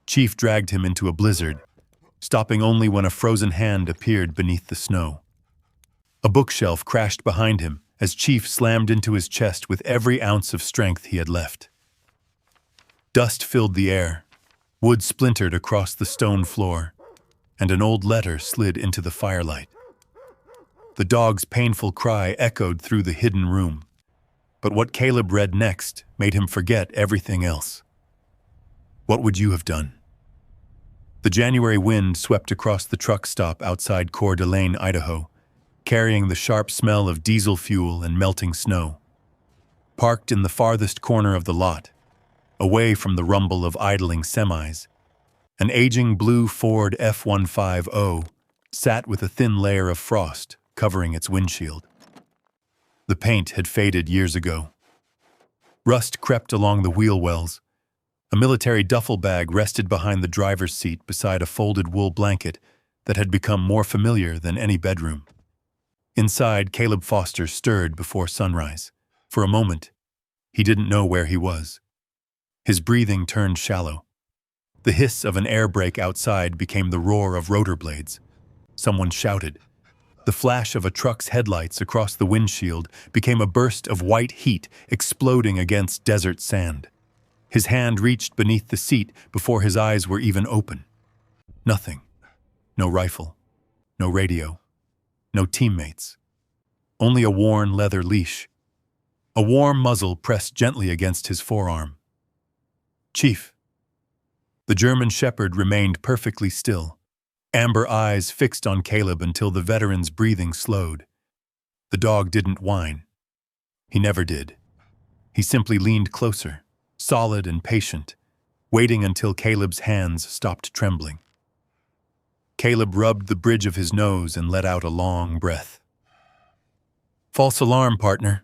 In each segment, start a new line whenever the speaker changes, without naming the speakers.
Chief dragged him into a blizzard, stopping only when a frozen hand appeared beneath the snow. A bookshelf crashed behind him as Chief slammed into his chest with every ounce of strength he had left. Dust filled the air, wood splintered across the stone floor, and an old letter slid into the firelight. The dog's painful cry echoed through the hidden room, but what Caleb read next made him forget everything else. What would you have done? The January wind swept across the truck stop outside Coeur d'Alene, Idaho, carrying the sharp smell of diesel fuel and melting snow. Parked in the farthest corner of the lot, away from the rumble of idling semis, an aging blue Ford F-150 sat with a thin layer of frost covering its windshield. The paint had faded years ago. Rust crept along the wheel wells. A military duffel bag rested behind the driver's seat beside a folded wool blanket that had become more familiar than any bedroom. Inside, Caleb Foster stirred before sunrise. For a moment, he didn't know where he was. His breathing turned shallow. The hiss of an air brake outside became the roar of rotor blades. Someone shouted. The flash of a truck's headlights across the windshield became a burst of white heat exploding against desert sand. His hand reached beneath the seat before his eyes were even open. Nothing. No rifle. No radio. No teammates. Only a worn leather leash. A warm muzzle pressed gently against his forearm. Chief. The German shepherd remained perfectly still, amber eyes fixed on Caleb until the veteran's breathing slowed. The dog didn't whine. He never did. He simply leaned closer, solid and patient, waiting until Caleb's hands stopped trembling. Caleb rubbed the bridge of his nose and let out a long breath. False alarm, partner.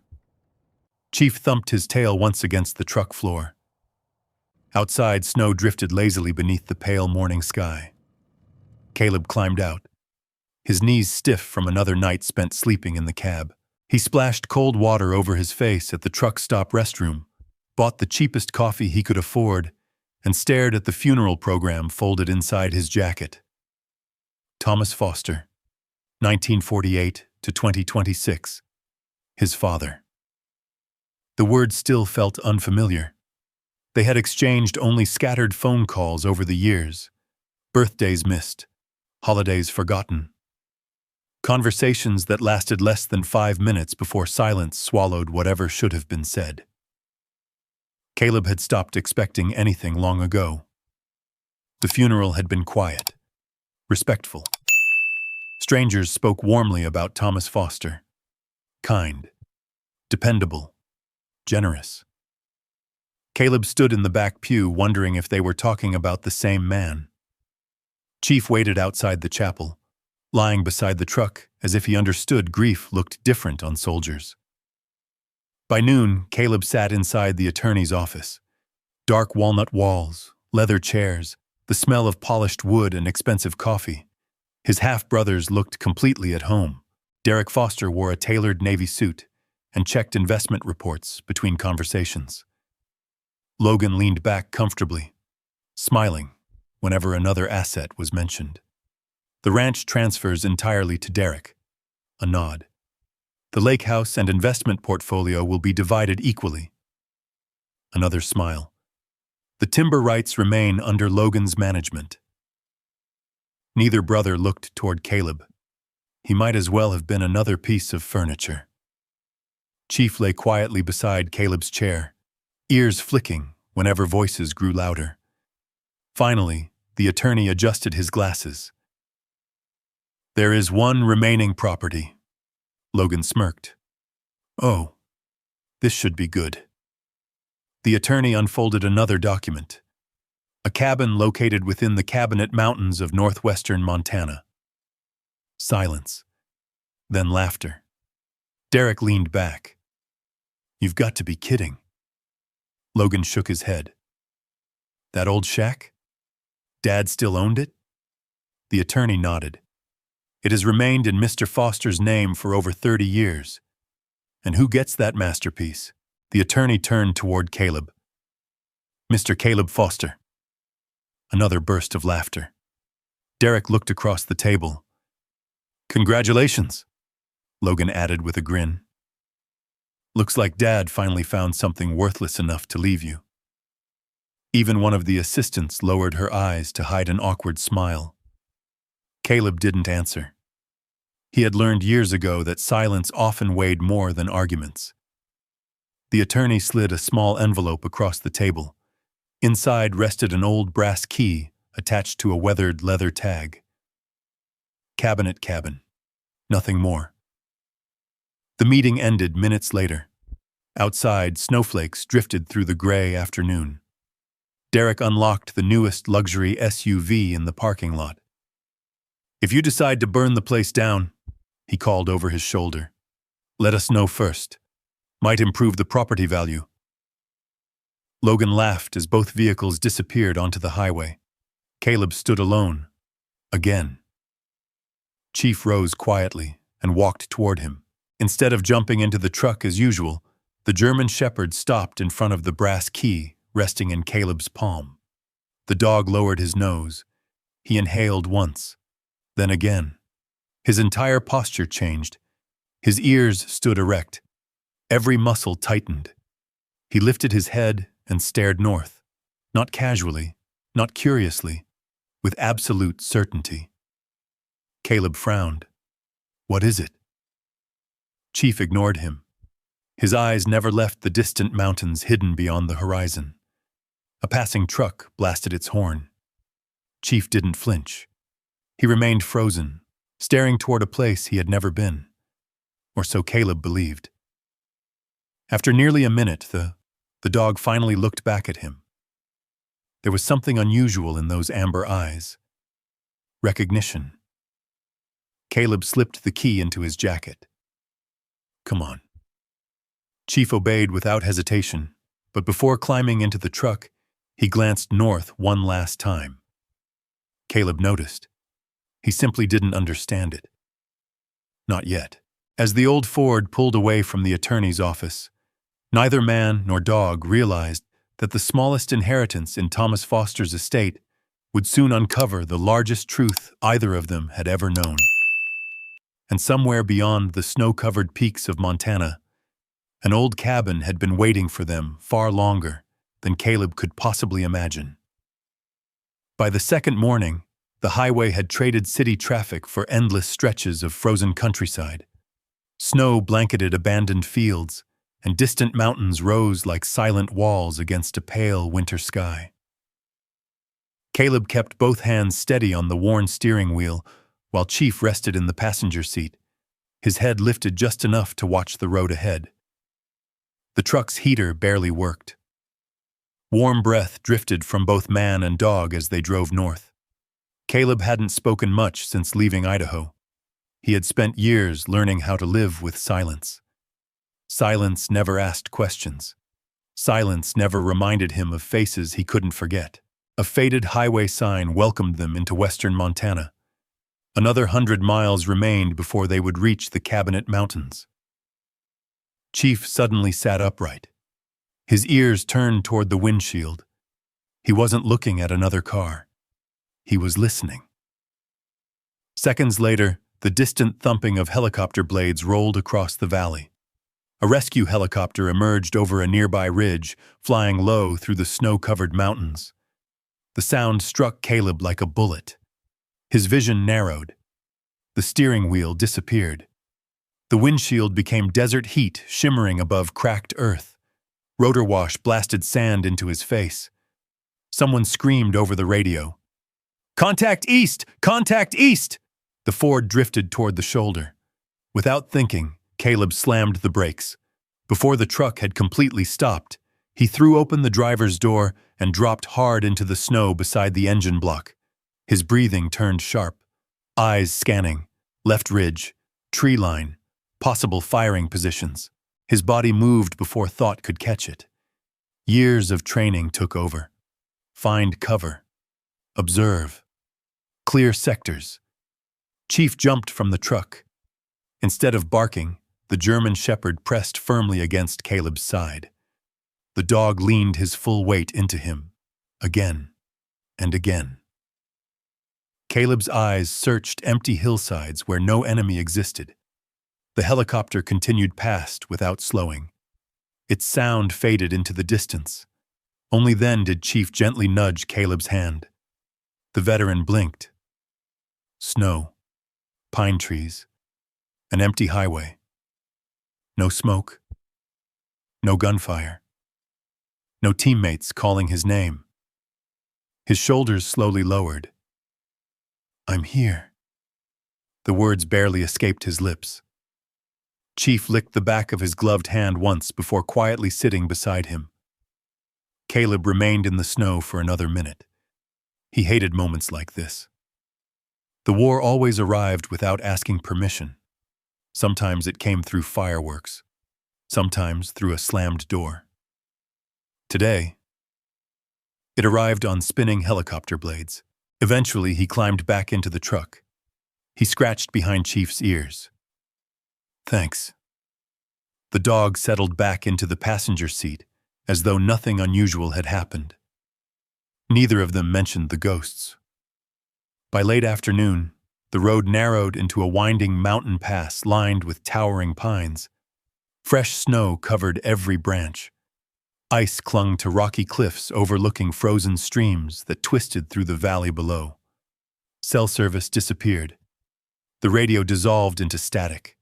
Chief thumped his tail once against the truck floor. Outside, snow drifted lazily beneath the pale morning sky. Caleb climbed out, his knees stiff from another night spent sleeping in the cab. He splashed cold water over his face at the truck stop restroom, bought the cheapest coffee he could afford, and stared at the funeral program folded inside his jacket. Thomas Foster, 1948 to 2026. His father. The words still felt unfamiliar. They had exchanged only scattered phone calls over the years, birthdays missed, holidays forgotten. Conversations that lasted less than 5 minutes before silence swallowed whatever should have been said. Caleb had stopped expecting anything long ago. The funeral had been quiet, respectful. Strangers spoke warmly about Thomas Foster. Kind, dependable, generous. Caleb stood in the back pew wondering if they were talking about the same man. Chief waited outside the chapel, lying beside the truck as if he understood grief looked different on soldiers. By noon, Caleb sat inside the attorney's office. Dark walnut walls, leather chairs, the smell of polished wood and expensive coffee. His half-brothers looked completely at home. Derek Foster wore a tailored navy suit and checked investment reports between conversations. Logan leaned back comfortably, smiling whenever another asset was mentioned. The ranch transfers entirely to Derek. A nod. The lake house and investment portfolio will be divided equally. Another smile. The timber rights remain under Logan's management. Neither brother looked toward Caleb. He might as well have been another piece of furniture. Chief lay quietly beside Caleb's chair, ears flicking whenever voices grew louder. Finally, the attorney adjusted his glasses. There is one remaining property. Logan smirked. Oh, this should be good. The attorney unfolded another document. A cabin located within the Cabinet Mountains of northwestern Montana. Silence. Then laughter. Derek leaned back. You've got to be kidding. Logan shook his head. That old shack? Dad still owned it? The attorney nodded. It has remained in Mr. Foster's name for over 30 years. And who gets that masterpiece? The attorney turned toward Caleb. Mr. Caleb Foster. Another burst of laughter. Derek looked across the table. "Congratulations," Logan added with a grin. "Looks like Dad finally found something worthless enough to leave you." Even one of the assistants lowered her eyes to hide an awkward smile. Caleb didn't answer. He had learned years ago that silence often weighed more than arguments. The attorney slid a small envelope across the table. Inside rested an old brass key attached to a weathered leather tag. Cabinet cabin. Nothing more. The meeting ended minutes later. Outside, snowflakes drifted through the gray afternoon. Derek unlocked the newest luxury SUV in the parking lot. "If you decide to burn the place down," he called over his shoulder, "let us know first. Might improve the property value." Logan laughed as both vehicles disappeared onto the highway. Caleb stood alone. Again. Chief rose quietly and walked toward him. Instead of jumping into the truck as usual, the German Shepherd stopped in front of the brass key resting in Caleb's palm. The dog lowered his nose. He inhaled once, then again. His entire posture changed. His ears stood erect. Every muscle tightened. He lifted his head and stared north, not casually, not curiously, with absolute certainty. Caleb frowned. "What is it?" Chief ignored him. His eyes never left the distant mountains hidden beyond the horizon. A passing truck blasted its horn. Chief didn't flinch. He remained frozen, staring toward a place he had never been. Or so Caleb believed. After nearly a minute, the dog finally looked back at him. There was something unusual in those amber eyes. Recognition. Caleb slipped the key into his jacket. "Come on." Chief obeyed without hesitation, but before climbing into the truck, he glanced north one last time. Caleb noticed. He simply didn't understand it. Not yet. As the old Ford pulled away from the attorney's office, neither man nor dog realized that the smallest inheritance in Thomas Foster's estate would soon uncover the largest truth either of them had ever known. And somewhere beyond the snow-covered peaks of Montana, an old cabin had been waiting for them far longer than Caleb could possibly imagine. By the second morning, the highway had traded city traffic for endless stretches of frozen countryside. Snow blanketed abandoned fields, and distant mountains rose like silent walls against a pale winter sky. Caleb kept both hands steady on the worn steering wheel, while Chief rested in the passenger seat, his head lifted just enough to watch the road ahead. The truck's heater barely worked. Warm breath drifted from both man and dog as they drove north. Caleb hadn't spoken much since leaving Idaho. He had spent years learning how to live with silence. Silence never asked questions. Silence never reminded him of faces he couldn't forget. A faded highway sign welcomed them into western Montana. Another 100 miles remained before they would reach the Cabinet Mountains. Chief suddenly sat upright. His ears turned toward the windshield. He wasn't looking at another car. He was listening. Seconds later, the distant thumping of helicopter blades rolled across the valley. A rescue helicopter emerged over a nearby ridge, flying low through the snow-covered mountains. The sound struck Caleb like a bullet. His vision narrowed. The steering wheel disappeared. The windshield became desert heat shimmering above cracked earth. Rotor wash blasted sand into his face. Someone screamed over the radio. "Contact east! Contact east!" The Ford drifted toward the shoulder. Without thinking, Caleb slammed the brakes. Before the truck had completely stopped, he threw open the driver's door and dropped hard into the snow beside the engine block. His breathing turned sharp, eyes scanning, left ridge, tree line, possible firing positions. His body moved before thought could catch it. Years of training took over. Find cover. Observe. Clear sectors. Chief jumped from the truck. Instead of barking, the German Shepherd pressed firmly against Caleb's side. The dog leaned his full weight into him. Again. and again. Caleb's eyes searched empty hillsides where no enemy existed. The helicopter continued past without slowing. Its sound faded into the distance. Only then did Chief gently nudge Caleb's hand. The veteran blinked. Snow, pine trees, an empty highway. No smoke, no gunfire, no teammates calling his name. His shoulders slowly lowered. "I'm here." The words barely escaped his lips. Chief licked the back of his gloved hand once before quietly sitting beside him. Caleb remained in the snow for another minute. He hated moments like this. The war always arrived without asking permission. Sometimes it came through fireworks, sometimes through a slammed door. Today, it arrived on spinning helicopter blades. Eventually, he climbed back into the truck. He scratched behind Chief's ears. "Thanks." The dog settled back into the passenger seat, as though nothing unusual had happened. Neither of them mentioned the ghosts. By late afternoon, the road narrowed into a winding mountain pass lined with towering pines. Fresh snow covered every branch. Ice clung to rocky cliffs overlooking frozen streams that twisted through the valley below. Cell service disappeared. The radio dissolved into static.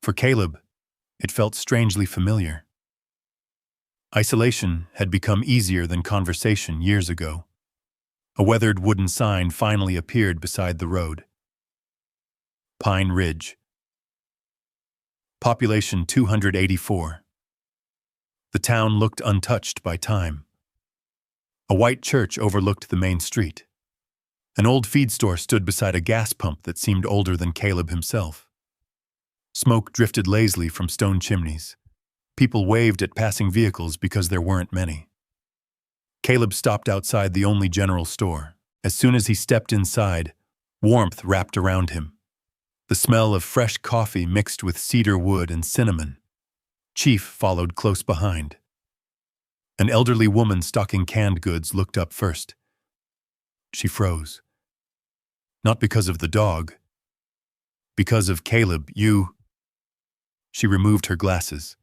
For Caleb, it felt strangely familiar. Isolation had become easier than conversation years ago. A weathered wooden sign finally appeared beside the road. Pine Ridge. Population 284. The town looked untouched by time. A white church overlooked the main street. An old feed store stood beside a gas pump that seemed older than Caleb himself. Smoke drifted lazily from stone chimneys. People waved at passing vehicles because there weren't many. Caleb stopped outside the only general store. As soon as he stepped inside, warmth wrapped around him. The smell of fresh coffee mixed with cedar wood and cinnamon. Chief followed close behind. An elderly woman stocking canned goods looked up first. She froze. Not because of the dog. Because of Caleb, you... She removed her glasses.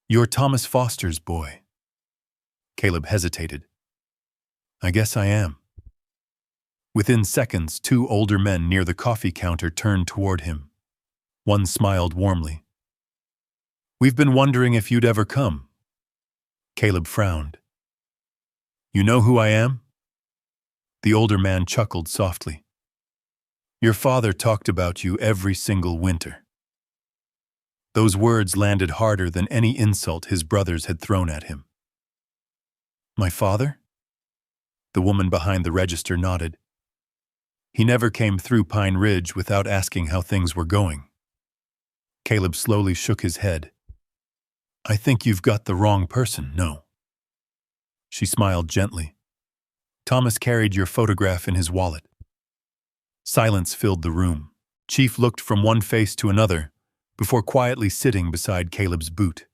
"You're Thomas Foster's boy." Caleb hesitated. "I guess I am." Within seconds, two older men near the coffee counter turned toward him. One smiled warmly. "We've been wondering if you'd ever come." Caleb frowned. "You know who I am?" The older man chuckled softly. "Your father talked about you every single winter." Those words landed harder than any insult his brothers had thrown at him. "My father?" The woman behind the register nodded. "He never came through Pine Ridge without asking how things were going." Caleb slowly shook his head. "I think you've got the wrong person, no." She smiled gently. "Thomas carried your photograph in his wallet." Silence filled the room. Chief looked from one face to another before quietly sitting beside Caleb's boot.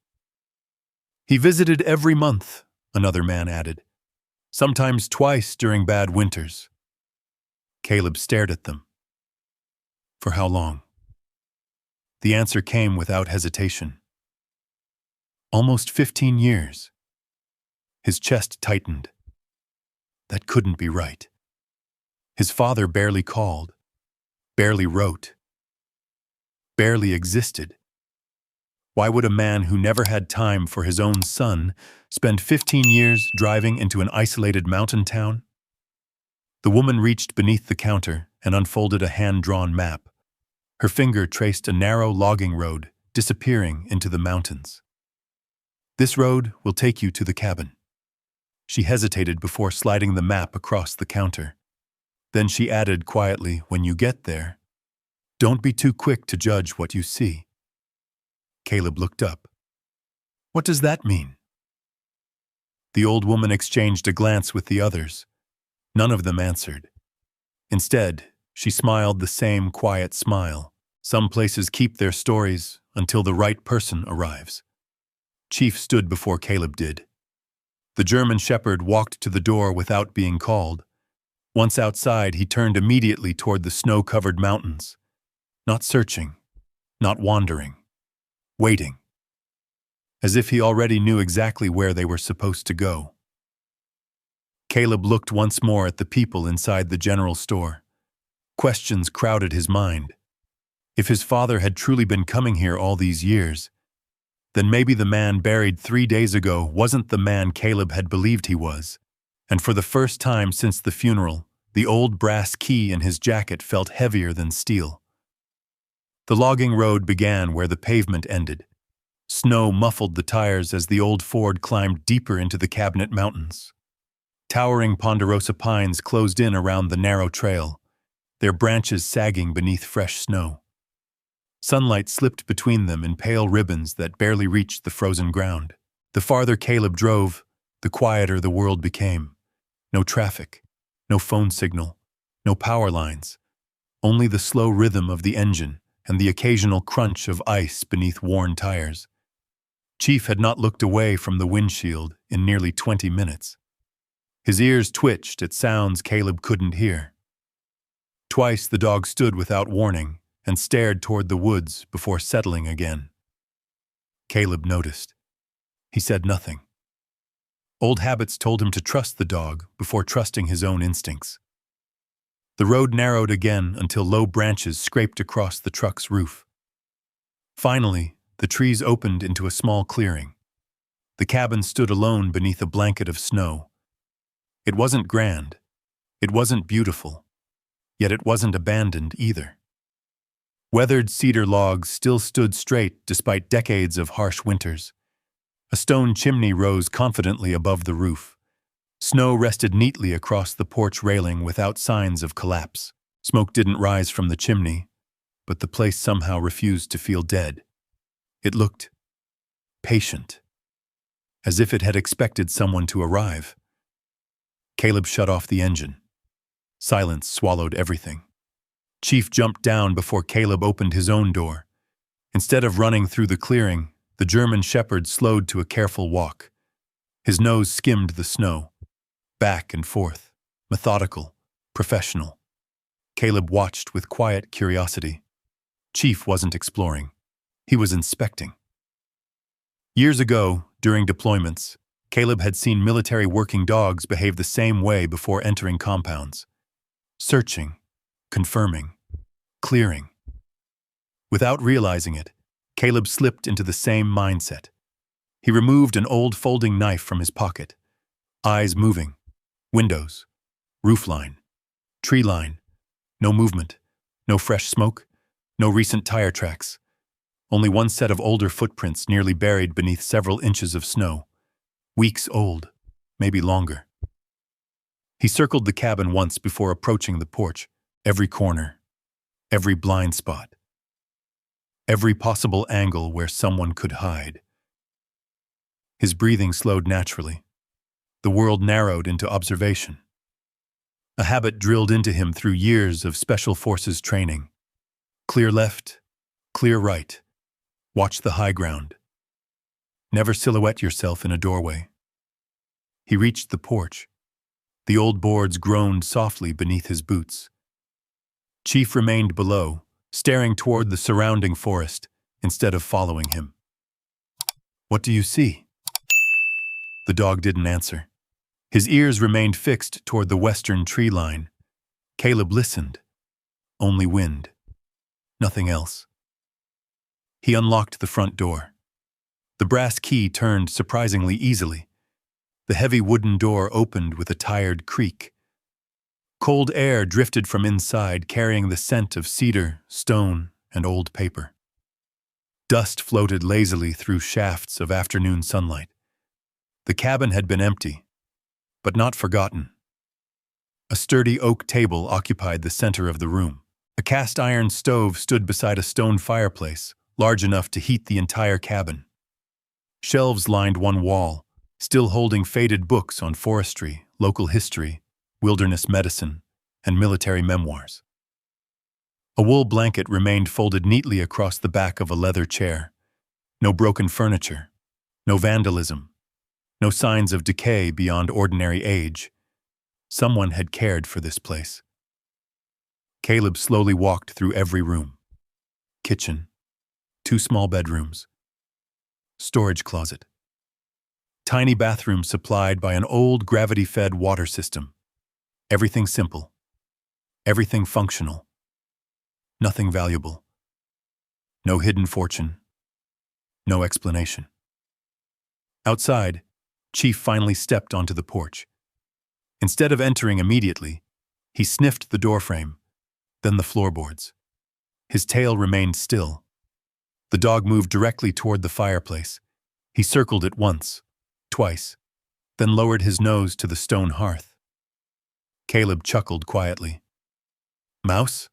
"He visited every month," another man added. "Sometimes twice during bad winters." Caleb stared at them. "For how long?" The answer came without hesitation. "Almost 15 years." His chest tightened. That couldn't be right. His father barely called, barely wrote, barely existed. Why would a man who never had time for his own son spend 15 years driving into an isolated mountain town? The woman reached beneath the counter and unfolded a hand-drawn map. Her finger traced a narrow logging road disappearing into the mountains. "This road will take you to the cabin." She hesitated before sliding the map across the counter. Then she added quietly, "When you get there, don't be too quick to judge what you see." Caleb looked up. "What does that mean?" The old woman exchanged a glance with the others. None of them answered. Instead, she smiled the same quiet smile. Some places keep their stories until the right person arrives. Chief stood before Caleb did. The German shepherd walked to the door without being called. Once outside, he turned immediately toward the snow-covered mountains. Not searching, not wandering, waiting. As if he already knew exactly where they were supposed to go. Caleb looked once more at the people inside the general store. Questions crowded his mind. If his father had truly been coming here all these years, then maybe the man buried 3 days ago wasn't the man Caleb had believed he was. And for the first time since the funeral, the old brass key in his jacket felt heavier than steel. The logging road began where the pavement ended. Snow muffled the tires as the old Ford climbed deeper into the Cabinet Mountains. Towering ponderosa pines closed in around the narrow trail, their branches sagging beneath fresh snow. Sunlight slipped between them in pale ribbons that barely reached the frozen ground. The farther Caleb drove, the quieter the world became. No traffic, no phone signal, no power lines, only the slow rhythm of the engine and the occasional crunch of ice beneath worn tires. Chief had not looked away from the windshield in nearly 20 minutes. His ears twitched at sounds Caleb couldn't hear. Twice the dog stood without warning and stared toward the woods before settling again. Caleb noticed. He said nothing. Old habits told him to trust the dog before trusting his own instincts. The road narrowed again until low branches scraped across the truck's roof. Finally, the trees opened into a small clearing. The cabin stood alone beneath a blanket of snow. It wasn't grand. It wasn't beautiful. Yet it wasn't abandoned either. Weathered cedar logs still stood straight despite decades of harsh winters. A stone chimney rose confidently above the roof. Snow rested neatly across the porch railing without signs of collapse. Smoke didn't rise from the chimney, but the place somehow refused to feel dead. It looked patient, as if it had expected someone to arrive. Caleb shut off the engine. Silence swallowed everything. Chief jumped down before Caleb opened his own door. Instead of running through the clearing, the German shepherd slowed to a careful walk. His nose skimmed the snow, back and forth, methodical, professional. Caleb watched with quiet curiosity. Chief wasn't exploring. He was inspecting. Years ago, during deployments, Caleb had seen military working dogs behave the same way before entering compounds. Searching, confirming, clearing. Without realizing it, Caleb slipped into the same mindset. He removed an old folding knife from his pocket. Eyes moving. Windows. Roofline. Tree line. No movement. No fresh smoke. No recent tire tracks. Only one set of older footprints nearly buried beneath several inches of snow. Weeks old. Maybe longer. He circled the cabin once before approaching the porch. Every corner. Every blind spot. Every possible angle where someone could hide. His breathing slowed naturally. The world narrowed into observation. A habit drilled into him through years of special forces training. Clear left, clear right. Watch the high ground. Never silhouette yourself in a doorway. He reached the porch. The old boards groaned softly beneath his boots. Chief remained below, staring toward the surrounding forest instead of following him. "What do you see?" The dog didn't answer. His ears remained fixed toward the western tree line. Caleb listened. Only wind. Nothing else. He unlocked the front door. The brass key turned surprisingly easily. The heavy wooden door opened with a tired creak. Cold air drifted from inside, carrying the scent of cedar, stone, and old paper. Dust floated lazily through shafts of afternoon sunlight. The cabin had been empty, but not forgotten. A sturdy oak table occupied the center of the room. A cast-iron stove stood beside a stone fireplace, large enough to heat the entire cabin. Shelves lined one wall, still holding faded books on forestry, local history, wilderness medicine, and military memoirs. A wool blanket remained folded neatly across the back of a leather chair. No broken furniture, no vandalism, No signs of decay beyond ordinary age. Someone had cared for this place. Caleb slowly walked through every room. Kitchen, 2 small bedrooms, storage closet, tiny bathroom supplied by an old gravity-fed water system. Everything simple, everything functional, nothing valuable. No hidden fortune, no explanation. Outside, Chief finally stepped onto the porch. Instead of entering immediately, he sniffed the doorframe, then the floorboards. His tail remained still. The dog moved directly toward the fireplace. He circled it once, twice, then lowered his nose to the stone hearth. Caleb chuckled quietly. Mouse?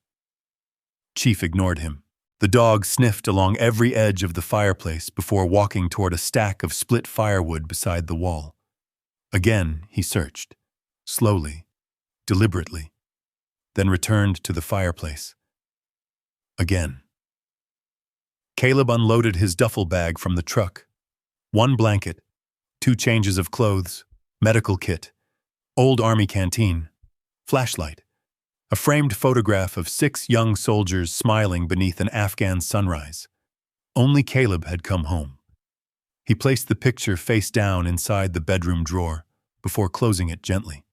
Chief ignored him. The dog sniffed along every edge of the fireplace before walking toward a stack of split firewood beside the wall. Again, he searched, slowly, deliberately, then returned to the fireplace. Again. Caleb unloaded his duffel bag from the truck. 1 blanket, 2 changes of clothes, medical kit, old army canteen, flashlight, a framed photograph of 6 young soldiers smiling beneath an Afghan sunrise. Only Caleb had come home. He placed the picture face down inside the bedroom drawer before closing it gently.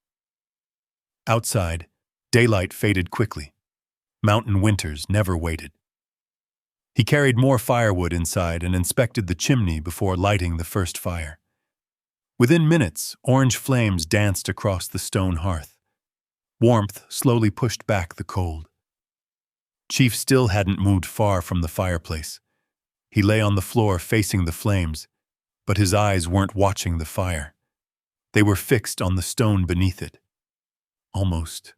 Outside, daylight faded quickly. Mountain winters never waited. He carried more firewood inside and inspected the chimney before lighting the first fire. Within minutes, orange flames danced across the stone hearth. Warmth slowly pushed back the cold. Chief still hadn't moved far from the fireplace. He lay on the floor facing the flames, but his eyes weren't watching the fire. They were fixed on the stone beneath it. Almost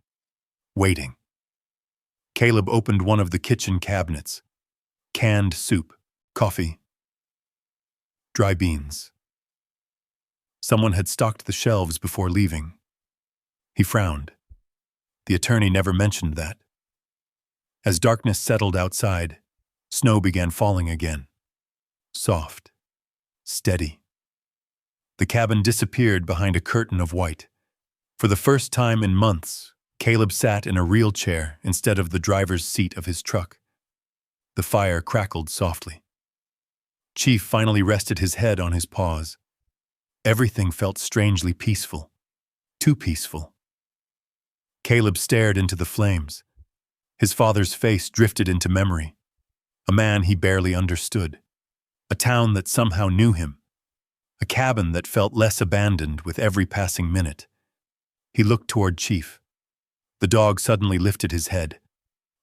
waiting. Caleb opened one of the kitchen cabinets. Canned soup, coffee, dry beans. Someone had stocked the shelves before leaving. He frowned. The attorney never mentioned that. As darkness settled outside, snow began falling again. Soft, steady. The cabin disappeared behind a curtain of white. For the first time in months, Caleb sat in a real chair instead of the driver's seat of his truck. The fire crackled softly. Chief finally rested his head on his paws. Everything felt strangely peaceful. Too peaceful. Caleb stared into the flames. His father's face drifted into memory. A man he barely understood. A town that somehow knew him. A cabin that felt less abandoned with every passing minute. He looked toward Chief. The dog suddenly lifted his head.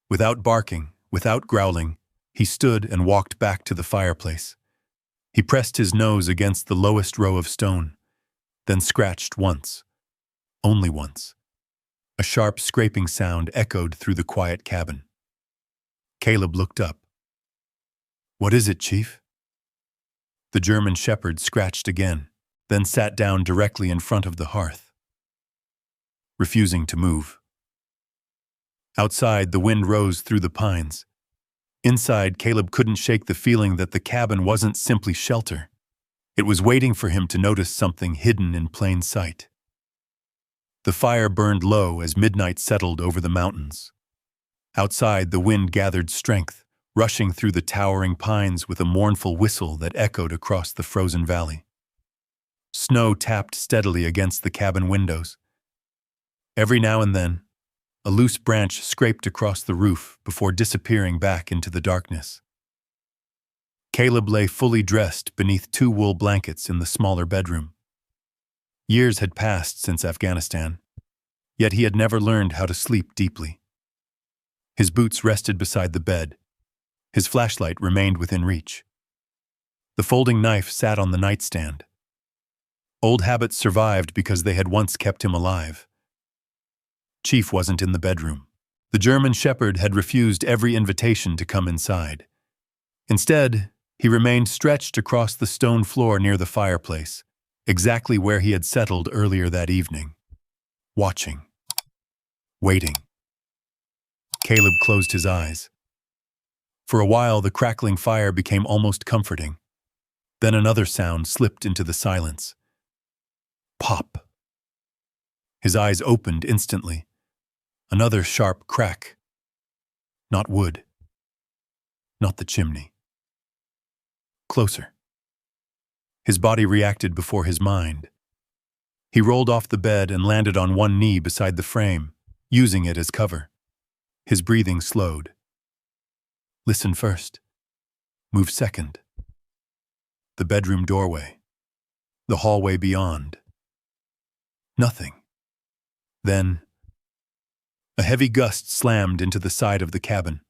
Without barking, without growling, he stood and walked back to the fireplace. He pressed his nose against the lowest row of stone, then scratched once. Only once. A sharp scraping sound echoed through the quiet cabin. Caleb looked up. "What is it, Chief?" The German shepherd scratched again, then sat down directly in front of the hearth, refusing to move. Outside, the wind rose through the pines. Inside, Caleb couldn't shake the feeling that the cabin wasn't simply shelter. It was waiting for him to notice something hidden in plain sight. The fire burned low as midnight settled over the mountains. Outside, the wind gathered strength, rushing through the towering pines with a mournful whistle that echoed across the frozen valley. Snow tapped steadily against the cabin windows. Every now and then, a loose branch scraped across the roof before disappearing back into the darkness. Caleb lay fully dressed beneath 2 wool blankets in the smaller bedroom. Years had passed since Afghanistan, yet he had never learned how to sleep deeply. His boots rested beside the bed. His flashlight remained within reach. The folding knife sat on the nightstand. Old habits survived because they had once kept him alive. Chief wasn't in the bedroom. The German shepherd had refused every invitation to come inside. Instead, he remained stretched across the stone floor near the fireplace, exactly where he had settled earlier that evening. Watching. Waiting. Caleb closed his eyes. For a while, the crackling fire became almost comforting. Then another sound slipped into the silence. Pop. His eyes opened instantly. Another sharp crack. Not wood. Not the chimney. Closer. His body reacted before his mind. He rolled off the bed and landed on one knee beside the frame, using it as cover. His breathing slowed. Listen first. Move second. The bedroom doorway. The hallway beyond. Nothing. Then, a heavy gust slammed into the side of the cabin.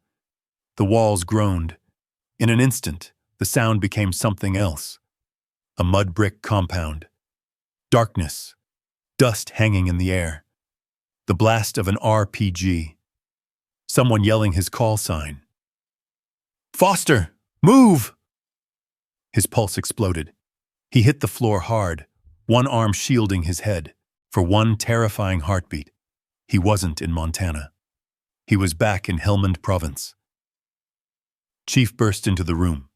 The walls groaned. In an instant, the sound became something else. A mud brick compound. Darkness. Dust hanging in the air. The blast of an RPG. Someone yelling his call sign. "Foster! Move!" His pulse exploded. He hit the floor hard, one arm shielding his head. For one terrifying heartbeat, he wasn't in Montana. He was back in Helmand Province. Chief burst into the room.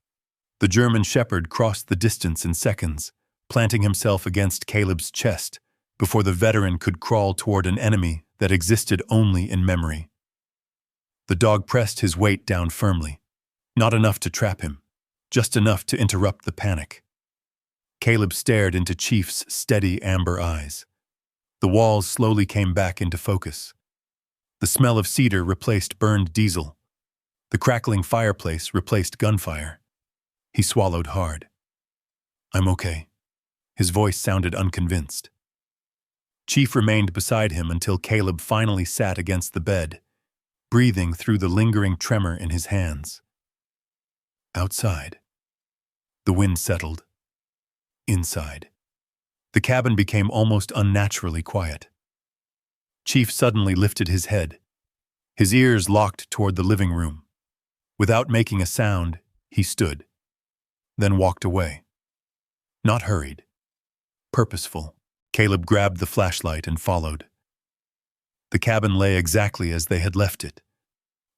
The German shepherd crossed the distance in seconds, planting himself against Caleb's chest before the veteran could crawl toward an enemy that existed only in memory. The dog pressed his weight down firmly, not enough to trap him, just enough to interrupt the panic. Caleb stared into Chief's steady amber eyes. The walls slowly came back into focus. The smell of cedar replaced burned diesel. The crackling fireplace replaced gunfire. He swallowed hard. "I'm okay." His voice sounded unconvinced. Chief remained beside him until Caleb finally sat against the bed, breathing through the lingering tremor in his hands. Outside. The wind settled. Inside. The cabin became almost unnaturally quiet. Chief suddenly lifted his head. His ears locked toward the living room. Without making a sound, he stood, then walked away. Not hurried. Purposeful. Caleb grabbed the flashlight and followed. The cabin lay exactly as they had left it.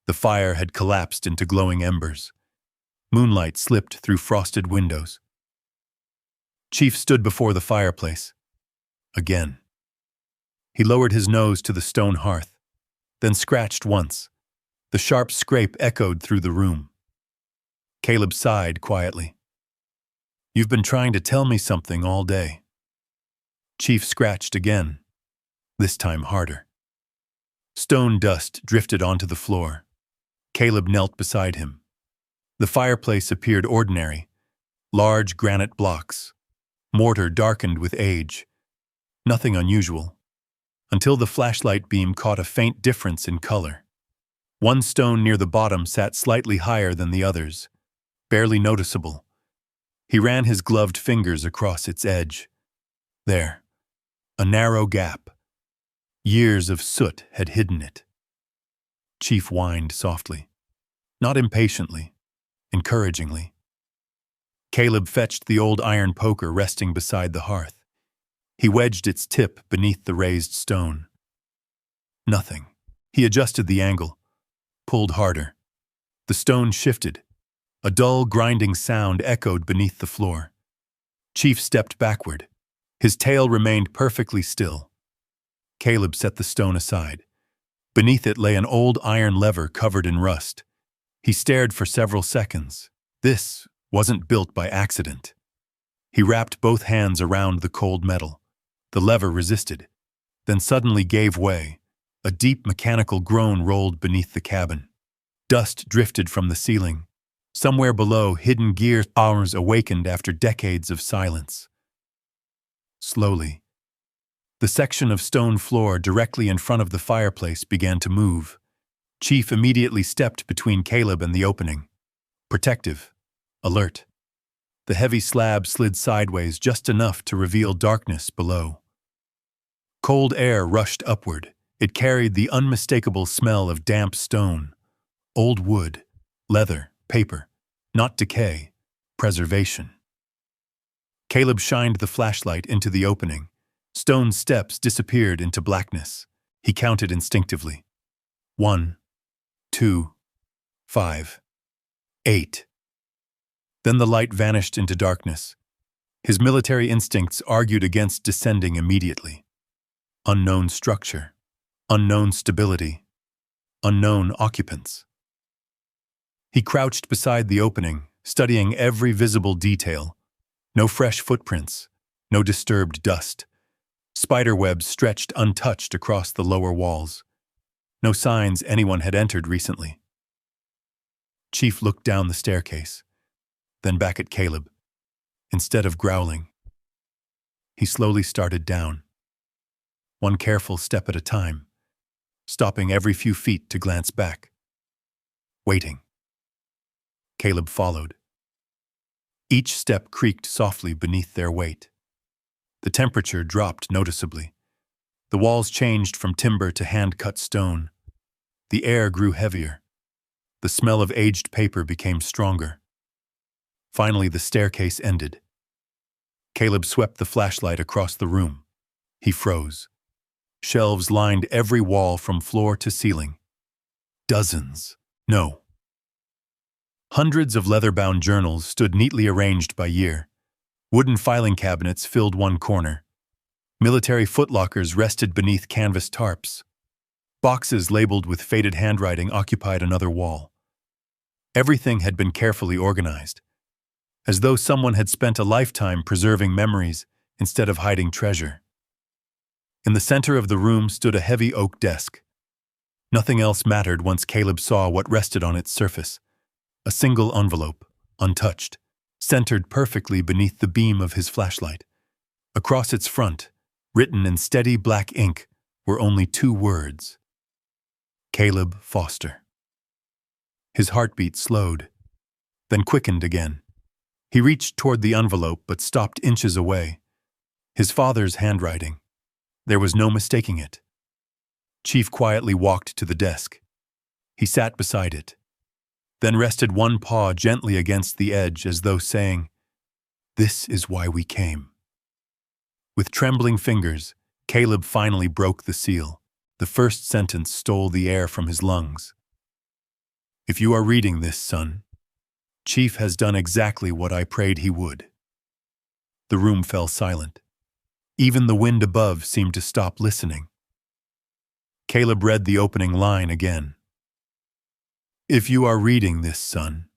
The fire had collapsed into glowing embers. Moonlight slipped through frosted windows. Chief stood before the fireplace. Again. He lowered his nose to the stone hearth, then scratched once. The sharp scrape echoed through the room. Caleb sighed quietly. "You've been trying to tell me something all day." Chief scratched again, this time harder. Stone dust drifted onto the floor. Caleb knelt beside him. The fireplace appeared ordinary, large granite blocks. Mortar darkened with age. Nothing unusual, until the flashlight beam caught a faint difference in color. One stone near the bottom sat slightly higher than the others, barely noticeable. He ran his gloved fingers across its edge. There, a narrow gap. Years of soot had hidden it. Chief whined softly, not impatiently, encouragingly. Caleb fetched the old iron poker resting beside the hearth. He wedged its tip beneath the raised stone. Nothing. He adjusted the angle, pulled harder. The stone shifted. A dull, grinding sound echoed beneath the floor. Chief stepped backward. His tail remained perfectly still. Caleb set the stone aside. Beneath it lay an old iron lever covered in rust. He stared for several seconds. This wasn't built by accident. He wrapped both hands around the cold metal. The lever resisted, then suddenly gave way. A deep mechanical groan rolled beneath the cabin. Dust drifted from the ceiling. Somewhere below, hidden gear arms awakened after decades of silence. Slowly, the section of stone floor directly in front of the fireplace began to move. Chief immediately stepped between Caleb and the opening. Protective. Alert. The heavy slab slid sideways just enough to reveal darkness below. Cold air rushed upward. It carried the unmistakable smell of damp stone, old wood, leather, paper, not decay, preservation. Caleb shined the flashlight into the opening. Stone steps disappeared into blackness. He counted instinctively. 1, 2, 5, 8. Then the light vanished into darkness. His military instincts argued against descending immediately. Unknown structure, unknown stability, unknown occupants. He crouched beside the opening, studying every visible detail. No fresh footprints, no disturbed dust. Spiderwebs stretched untouched across the lower walls. No signs anyone had entered recently. Chief looked down the staircase, then back at Caleb. Instead of growling, he slowly started down, one careful step at a time, stopping every few feet to glance back. Waiting. Caleb followed. Each step creaked softly beneath their weight. The temperature dropped noticeably. The walls changed from timber to hand-cut stone. The air grew heavier. The smell of aged paper became stronger. Finally, the staircase ended. Caleb swept the flashlight across the room. He froze. Shelves lined every wall from floor to ceiling. Dozens. No. Hundreds of leather-bound journals stood neatly arranged by year. Wooden filing cabinets filled one corner. Military footlockers rested beneath canvas tarps. Boxes labeled with faded handwriting occupied another wall. Everything had been carefully organized, as though someone had spent a lifetime preserving memories instead of hiding treasure. In the center of the room stood a heavy oak desk. Nothing else mattered once Caleb saw what rested on its surface. A single envelope, untouched, centered perfectly beneath the beam of his flashlight. Across its front, written in steady black ink, were only 2 words. Caleb Foster. His heartbeat slowed, then quickened again. He reached toward the envelope but stopped inches away. His father's handwriting. There was no mistaking it. Chief quietly walked to the desk. He sat beside it, then rested one paw gently against the edge as though saying, "This is why we came." With trembling fingers, Caleb finally broke the seal. The first sentence stole the air from his lungs. "If you are reading this, son, Chief has done exactly what I prayed he would." The room fell silent. Even the wind above seemed to stop listening. Caleb read the opening line again. "If you are reading this, son,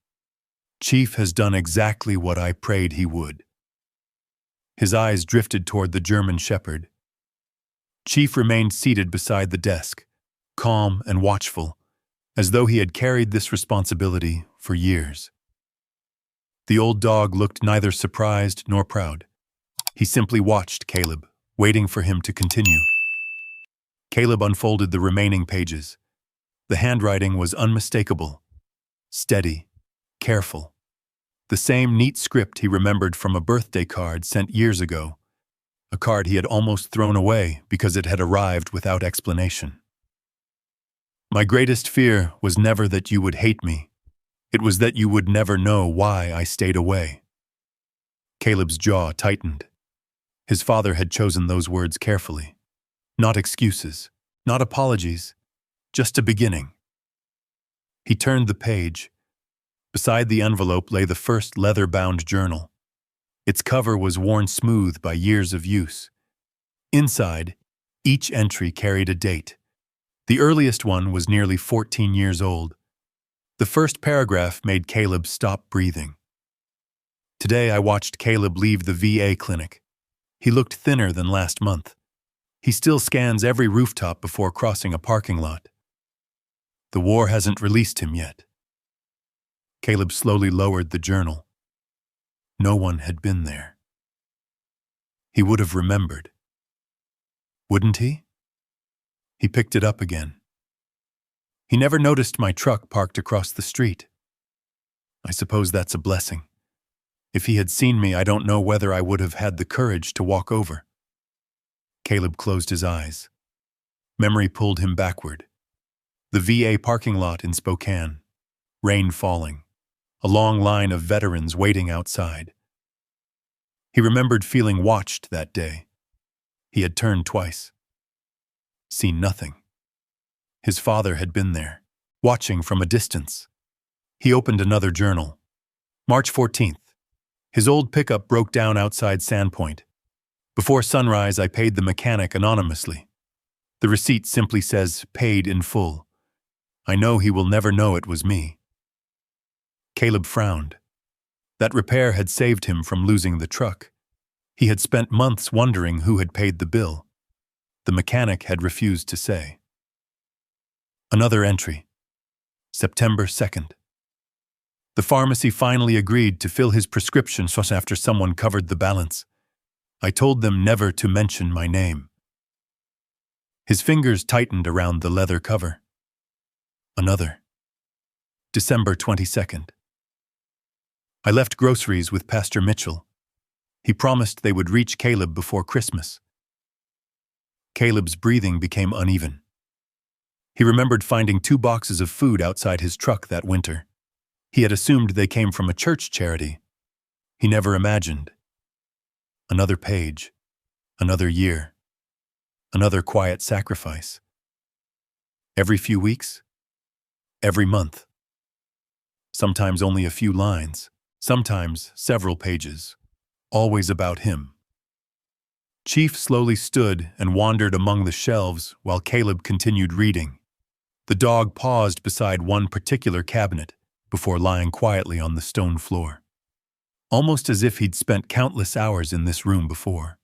Chief has done exactly what I prayed he would." His eyes drifted toward the German shepherd. Chief remained seated beside the desk, calm and watchful, as though he had carried this responsibility for years. The old dog looked neither surprised nor proud. He simply watched Caleb, waiting for him to continue. Caleb unfolded the remaining pages. The handwriting was unmistakable, steady, careful. The same neat script he remembered from a birthday card sent years ago, a card he had almost thrown away because it had arrived without explanation. "My greatest fear was never that you would hate me. It was that you would never know why I stayed away." Caleb's jaw tightened. His father had chosen those words carefully. Not excuses, not apologies, just a beginning. He turned the page. Beside the envelope lay the first leather-bound journal. Its cover was worn smooth by years of use. Inside, each entry carried a date. The earliest one was nearly 14 years old. The first paragraph made Caleb stop breathing. "Today I watched Caleb leave the VA clinic. He looked thinner than last month. He still scans every rooftop before crossing a parking lot. The war hasn't released him yet." Caleb slowly lowered the journal. No one had been there. He would have remembered. Wouldn't he? He picked it up again. "He never noticed my truck parked across the street. I suppose that's a blessing. If he had seen me, I don't know whether I would have had the courage to walk over." Caleb closed his eyes. Memory pulled him backward. The VA parking lot in Spokane. Rain falling. A long line of veterans waiting outside. He remembered feeling watched that day. He had turned twice. Seen nothing. His father had been there, watching from a distance. He opened another journal. March 14th. His old pickup broke down outside Sandpoint. Before sunrise, I paid the mechanic anonymously. The receipt simply says, paid in full. I know he will never know it was me. Caleb frowned. That repair had saved him from losing the truck. He had spent months wondering who had paid the bill. The mechanic had refused to say. Another entry. September 2nd. The pharmacy finally agreed to fill his prescription after someone covered the balance. I told them never to mention my name. His fingers tightened around the leather cover. Another. December 22nd. I left groceries with Pastor Mitchell. He promised they would reach Caleb before Christmas. Caleb's breathing became uneven. He remembered finding 2 boxes of food outside his truck that winter. He had assumed they came from a church charity. He never imagined. Another page. Another year. Another quiet sacrifice. Every few weeks. Every month. Sometimes only a few lines. Sometimes several pages. Always about him. Chief slowly stood and wandered among the shelves while Caleb continued reading. The dog paused beside one particular cabinet before lying quietly on the stone floor. Almost as if he'd spent countless hours in this room before.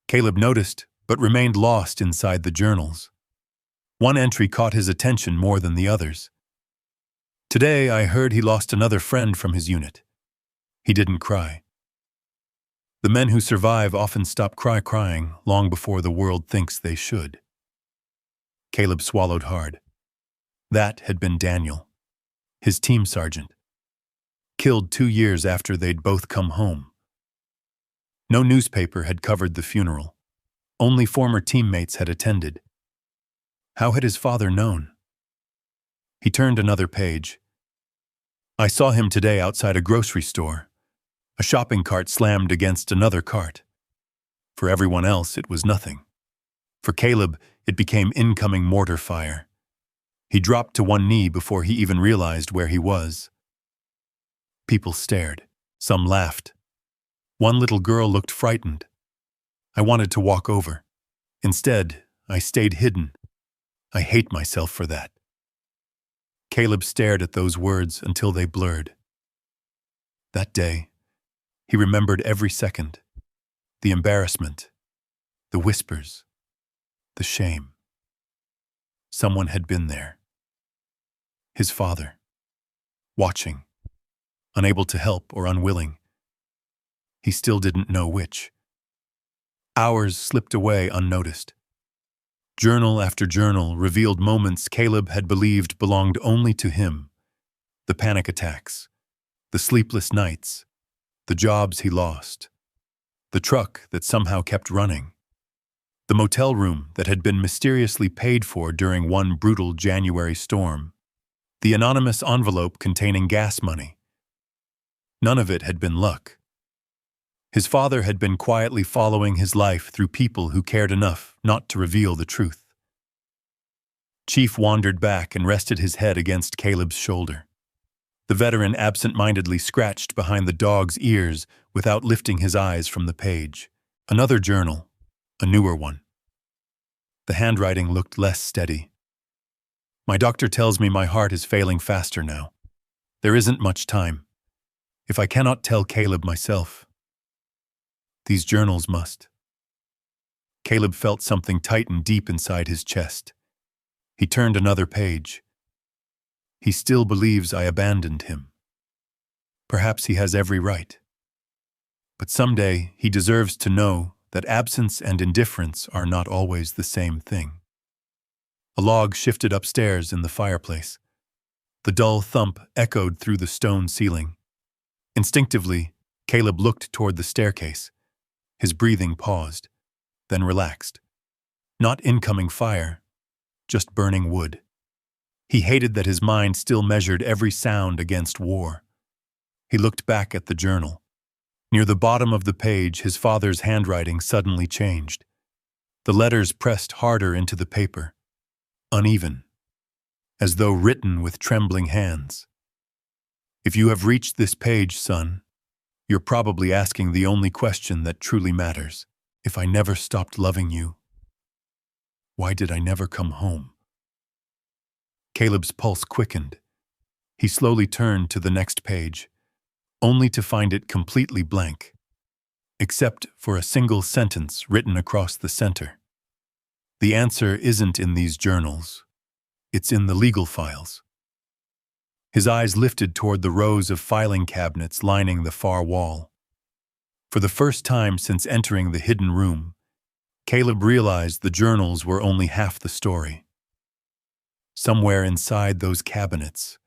Caleb noticed, but remained lost inside the journals. One entry caught his attention more than the others. Today I heard he lost another friend from his unit. He didn't cry. The men who survive often stop crying long before the world thinks they should. Caleb swallowed hard. That had been Daniel, his team sergeant. Killed 2 years after they'd both come home. No newspaper had covered the funeral. Only former teammates had attended. How had his father known? He turned another page. I saw him today outside a grocery store. A shopping cart slammed against another cart. For everyone else, it was nothing. For Caleb, it became incoming mortar fire. He dropped to one knee before he even realized where he was. People stared. Some laughed. One little girl looked frightened. I wanted to walk over. Instead, I stayed hidden. I hate myself for that. Caleb stared at those words until they blurred. That day, he remembered every second. The embarrassment, the whispers, the shame. Someone had been there. His father. Watching. Unable to help or unwilling. He still didn't know which. Hours slipped away unnoticed. Journal after journal revealed moments Caleb had believed belonged only to him. The panic attacks, the sleepless nights, the jobs he lost, the truck that somehow kept running, the motel room that had been mysteriously paid for during one brutal January storm, the anonymous envelope containing gas money. None of it had been luck. His father had been quietly following his life through people who cared enough not to reveal the truth. Chief wandered back and rested his head against Caleb's shoulder. The veteran absent-mindedly scratched behind the dog's ears without lifting his eyes from the page. Another journal, a newer one. The handwriting looked less steady. My doctor tells me my heart is failing faster now. There isn't much time. If I cannot tell Caleb myself, these journals must. Caleb felt something tighten deep inside his chest. He turned another page. He still believes I abandoned him. Perhaps he has every right. But someday he deserves to know that absence and indifference are not always the same thing. A log shifted upstairs in the fireplace. The dull thump echoed through the stone ceiling. Instinctively, Caleb looked toward the staircase. His breathing paused, then relaxed. Not incoming fire, just burning wood. He hated that his mind still measured every sound against war. He looked back at the journal. Near the bottom of the page, his father's handwriting suddenly changed. The letters pressed harder into the paper, uneven, as though written with trembling hands. If you have reached this page, son, You're probably asking the only question that truly matters. If I never stopped loving you, why did I never come home? Caleb's pulse quickened. He slowly turned to the next page, only to find it completely blank, except for a single sentence written across the center. The answer isn't in these journals. It's in the legal files. His eyes lifted toward the rows of filing cabinets lining the far wall. For the first time since entering the hidden room, Caleb realized the journals were only half the story. Somewhere inside those cabinets,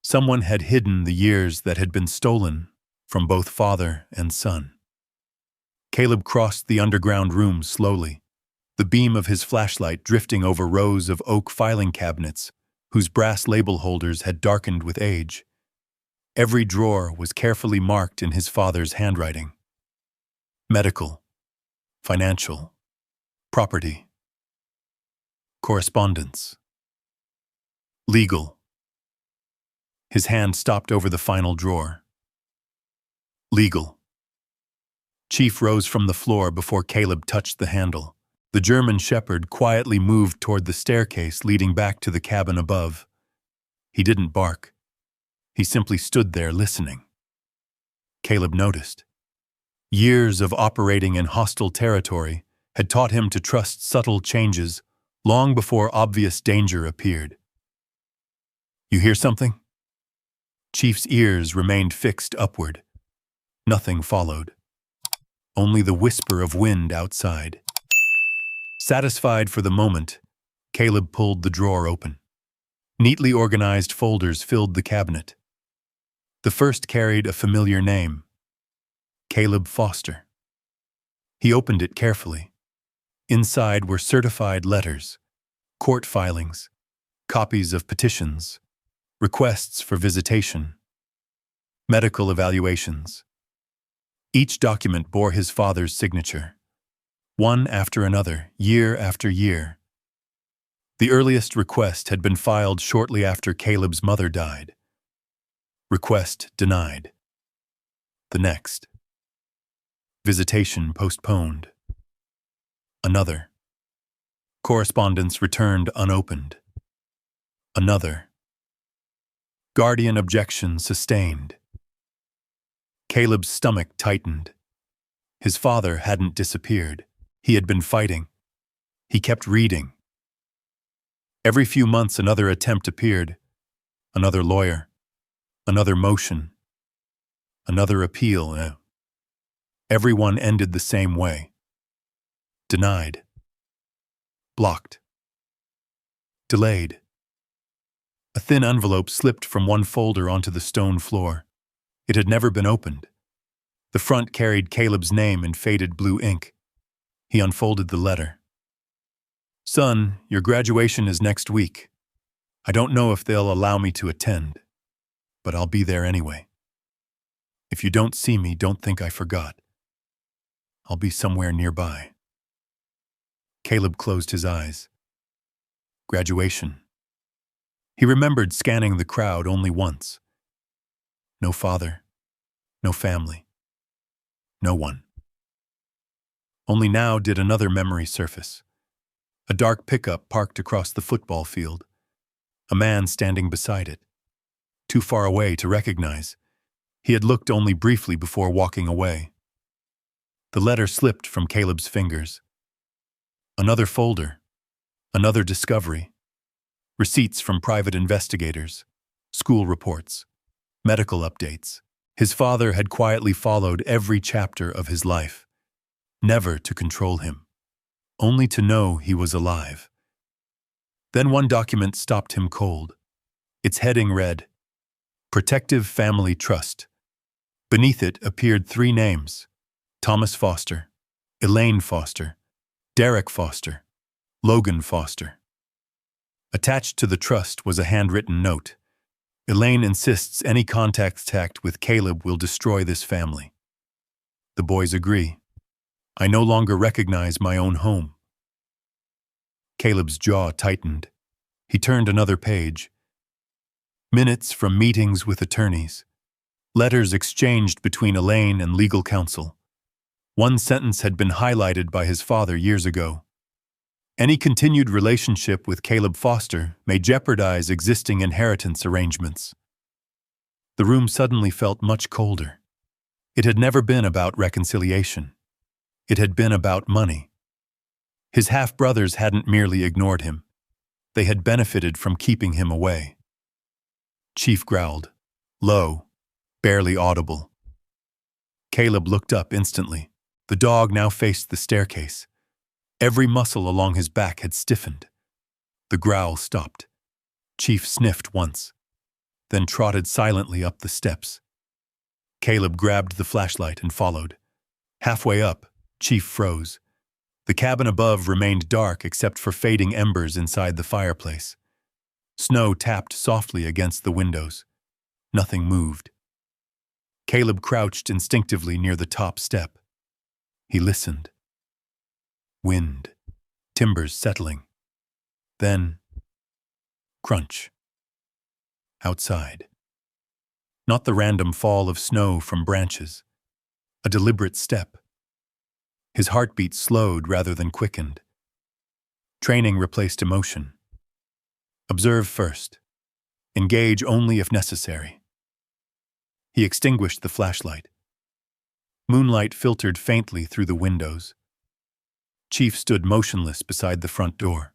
someone had hidden the years that had been stolen from both father and son. Caleb crossed the underground room slowly, the beam of his flashlight drifting over rows of oak filing cabinets whose brass label holders had darkened with age. Every drawer was carefully marked in his father's handwriting. Medical, financial, property, correspondence, legal. His hand stopped over the final drawer. Legal. Chief rose from the floor before Caleb touched the handle. The German shepherd quietly moved toward the staircase leading back to the cabin above. He didn't bark. He simply stood there listening. Caleb noticed. Years of operating in hostile territory had taught him to trust subtle changes long before obvious danger appeared. You hear something? Chief's ears remained fixed upward. Nothing followed. Only the whisper of wind outside. Satisfied for the moment, Caleb pulled the drawer open. Neatly organized folders filled the cabinet. The first carried a familiar name, Caleb Foster. He opened it carefully. Inside were certified letters, court filings, copies of petitions, requests for visitation, medical evaluations. Each document bore his father's signature, one after another, year after year. The earliest request had been filed shortly after Caleb's mother died. Request denied. The next. Visitation postponed. Another. Correspondence returned unopened. Another. Guardian objection sustained. Caleb's stomach tightened. His father hadn't disappeared. He had been fighting. He kept reading. Every few months another attempt appeared. Another lawyer. Another motion. Another appeal. Everyone ended the same way. Denied. Blocked. Delayed. A thin envelope slipped from one folder onto the stone floor. It had never been opened. The front carried Caleb's name in faded blue ink. He unfolded the letter. Son, your graduation is next week. I don't know if they'll allow me to attend, but I'll be there anyway. If you don't see me, don't think I forgot. I'll be somewhere nearby. Caleb closed his eyes. Graduation. He remembered scanning the crowd only once. No father, no family, no one. Only now did another memory surface. A dark pickup parked across the football field. A man standing beside it. Too far away to recognize. He had looked only briefly before walking away. The letter slipped from Caleb's fingers. Another folder. Another discovery. Receipts from private investigators. School reports. Medical updates. His father had quietly followed every chapter of his life. Never to control him. Only to know he was alive. Then one document stopped him cold. Its heading read, Protective Family Trust. Beneath it appeared 3 names, Thomas Foster, Elaine Foster, Derek Foster, Logan Foster. Attached to the trust was a handwritten note. Elaine insists any contact with Caleb will destroy this family. The boys agree. I no longer recognize my own home. Caleb's jaw tightened. He turned another page. Minutes from meetings with attorneys. Letters exchanged between Elaine and legal counsel. One sentence had been highlighted by his father years ago. Any continued relationship with Caleb Foster may jeopardize existing inheritance arrangements. The room suddenly felt much colder. It had never been about reconciliation. It had been about money. His half-brothers hadn't merely ignored him. They had benefited from keeping him away. Chief growled, low, barely audible. Caleb looked up instantly. The dog now faced the staircase. Every muscle along his back had stiffened. The growl stopped. Chief sniffed once, then trotted silently up the steps. Caleb grabbed the flashlight and followed. Halfway up, Chief froze. The cabin above remained dark except for fading embers inside the fireplace. Snow tapped softly against the windows. Nothing moved. Caleb crouched instinctively near the top step. He listened. Wind, timbers settling. Then, crunch. Outside. Not the random fall of snow from branches. A deliberate step. His heartbeat slowed rather than quickened. Training replaced emotion. Observe first. Engage only if necessary. He extinguished the flashlight. Moonlight filtered faintly through the windows. Chief stood motionless beside the front door.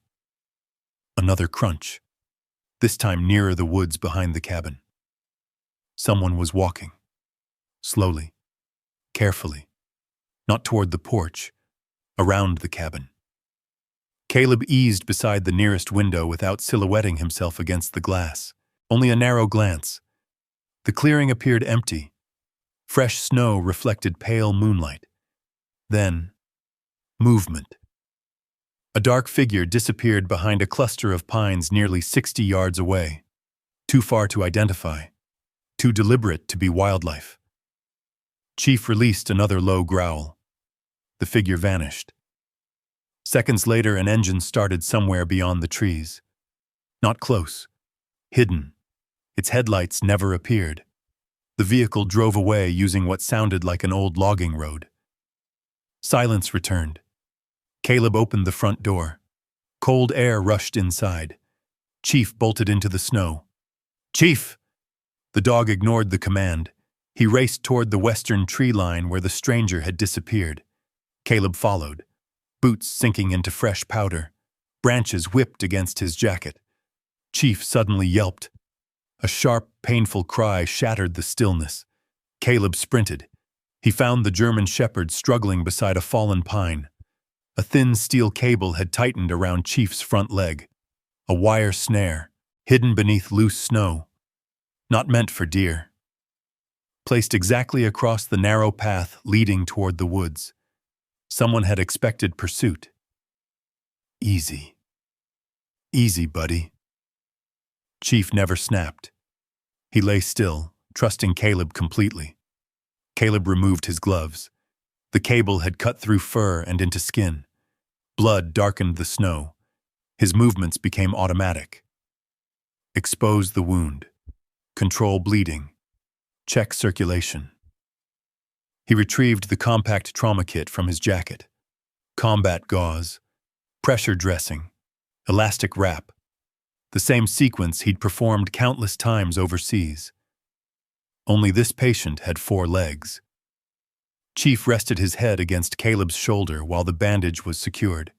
Another crunch, this time nearer the woods behind the cabin. Someone was walking. Slowly, carefully, not toward the porch, around the cabin. Caleb eased beside the nearest window without silhouetting himself against the glass. Only a narrow glance. The clearing appeared empty. Fresh snow reflected pale moonlight. Then, movement. A dark figure disappeared behind a cluster of pines nearly 60 yards away. Too far to identify. Too deliberate to be wildlife. Chief released another low growl. The figure vanished. Seconds later, an engine started somewhere beyond the trees. Not close. Hidden. Its headlights never appeared. The vehicle drove away using what sounded like an old logging road. Silence returned. Caleb opened the front door. Cold air rushed inside. Chief bolted into the snow. "Chief!" The dog ignored the command. He raced toward the western tree line where the stranger had disappeared. Caleb followed, boots sinking into fresh powder. Branches whipped against his jacket. Chief suddenly yelped. A sharp, painful cry shattered the stillness. Caleb sprinted. He found the German shepherd struggling beside a fallen pine. A thin steel cable had tightened around Chief's front leg. A wire snare, hidden beneath loose snow. Not meant for deer. Placed exactly across the narrow path leading toward the woods. Someone had expected pursuit. Easy. Easy, buddy. Chief never snapped. He lay still, trusting Caleb completely. Caleb removed his gloves. The cable had cut through fur and into skin. Blood darkened the snow. His movements became automatic. Expose the wound. Control bleeding. Check circulation. He retrieved the compact trauma kit from his jacket. Combat gauze, pressure dressing, elastic wrap. The same sequence he'd performed countless times overseas. Only this patient had 4 legs. Chief rested his head against Caleb's shoulder while the bandage was secured.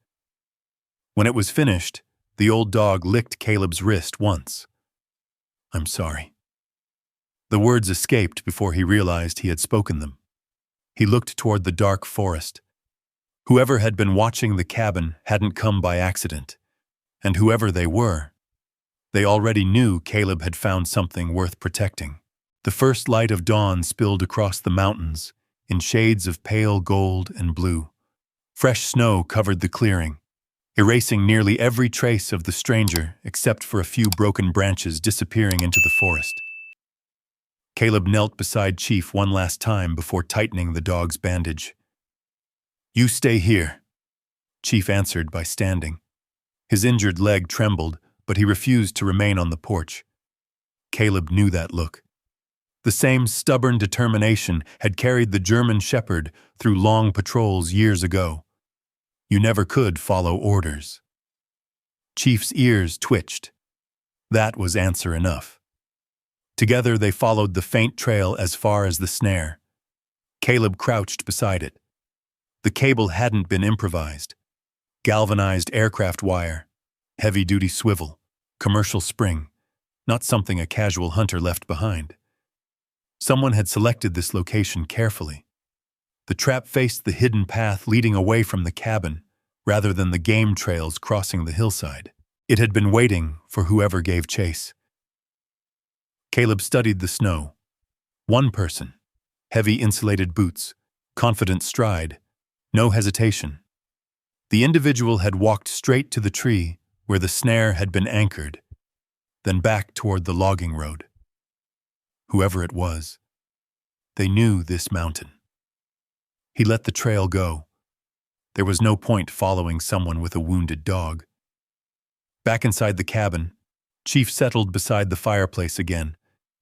When it was finished, the old dog licked Caleb's wrist once. "I'm sorry." The words escaped before he realized he had spoken them. He looked toward the dark forest. Whoever had been watching the cabin hadn't come by accident, and whoever they were, they already knew Caleb had found something worth protecting. The first light of dawn spilled across the mountains in shades of pale gold and blue. Fresh snow covered the clearing, erasing nearly every trace of the stranger except for a few broken branches disappearing into the forest. Caleb knelt beside Chief one last time before tightening the dog's bandage. "You stay here," Chief answered by standing. His injured leg trembled, but he refused to remain on the porch. Caleb knew that look. The same stubborn determination had carried the German Shepherd through long patrols years ago. You never could follow orders. Chief's ears twitched. That was answer enough. Together they followed the faint trail as far as the snare. Caleb crouched beside it. The cable hadn't been improvised. Galvanized aircraft wire, heavy-duty swivel, commercial spring, not something a casual hunter left behind. Someone had selected this location carefully. The trap faced the hidden path leading away from the cabin, rather than the game trails crossing the hillside. It had been waiting for whoever gave chase. Caleb studied the snow. One person, heavy insulated boots, confident stride, no hesitation. The individual had walked straight to the tree where the snare had been anchored, then back toward the logging road. Whoever it was, they knew this mountain. He let the trail go. There was no point following someone with a wounded dog. Back inside the cabin, Chief settled beside the fireplace again,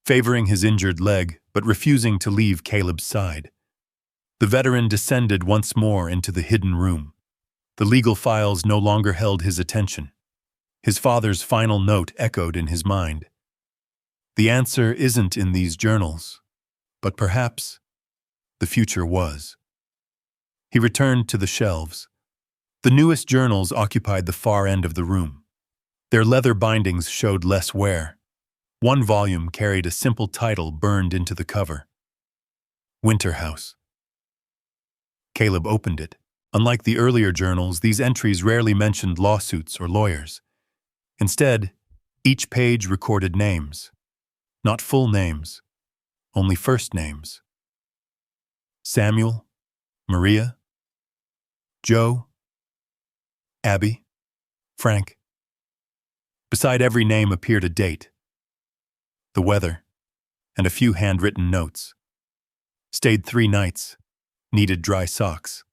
favoring his injured leg but refusing to leave Caleb's side. The veteran descended once more into the hidden room. The legal files no longer held his attention. His father's final note echoed in his mind. The answer isn't in these journals, but perhaps the future was. He returned to the shelves. The newest journals occupied the far end of the room. Their leather bindings showed less wear. One volume carried a simple title burned into the cover: Winter House. Caleb opened it. Unlike the earlier journals, these entries rarely mentioned lawsuits or lawyers. Instead, each page recorded names. Not full names, only first names. Samuel, Maria, Joe, Abby, Frank. Beside every name appeared a date, the weather, and a few handwritten notes. Stayed 3 nights, needed dry socks.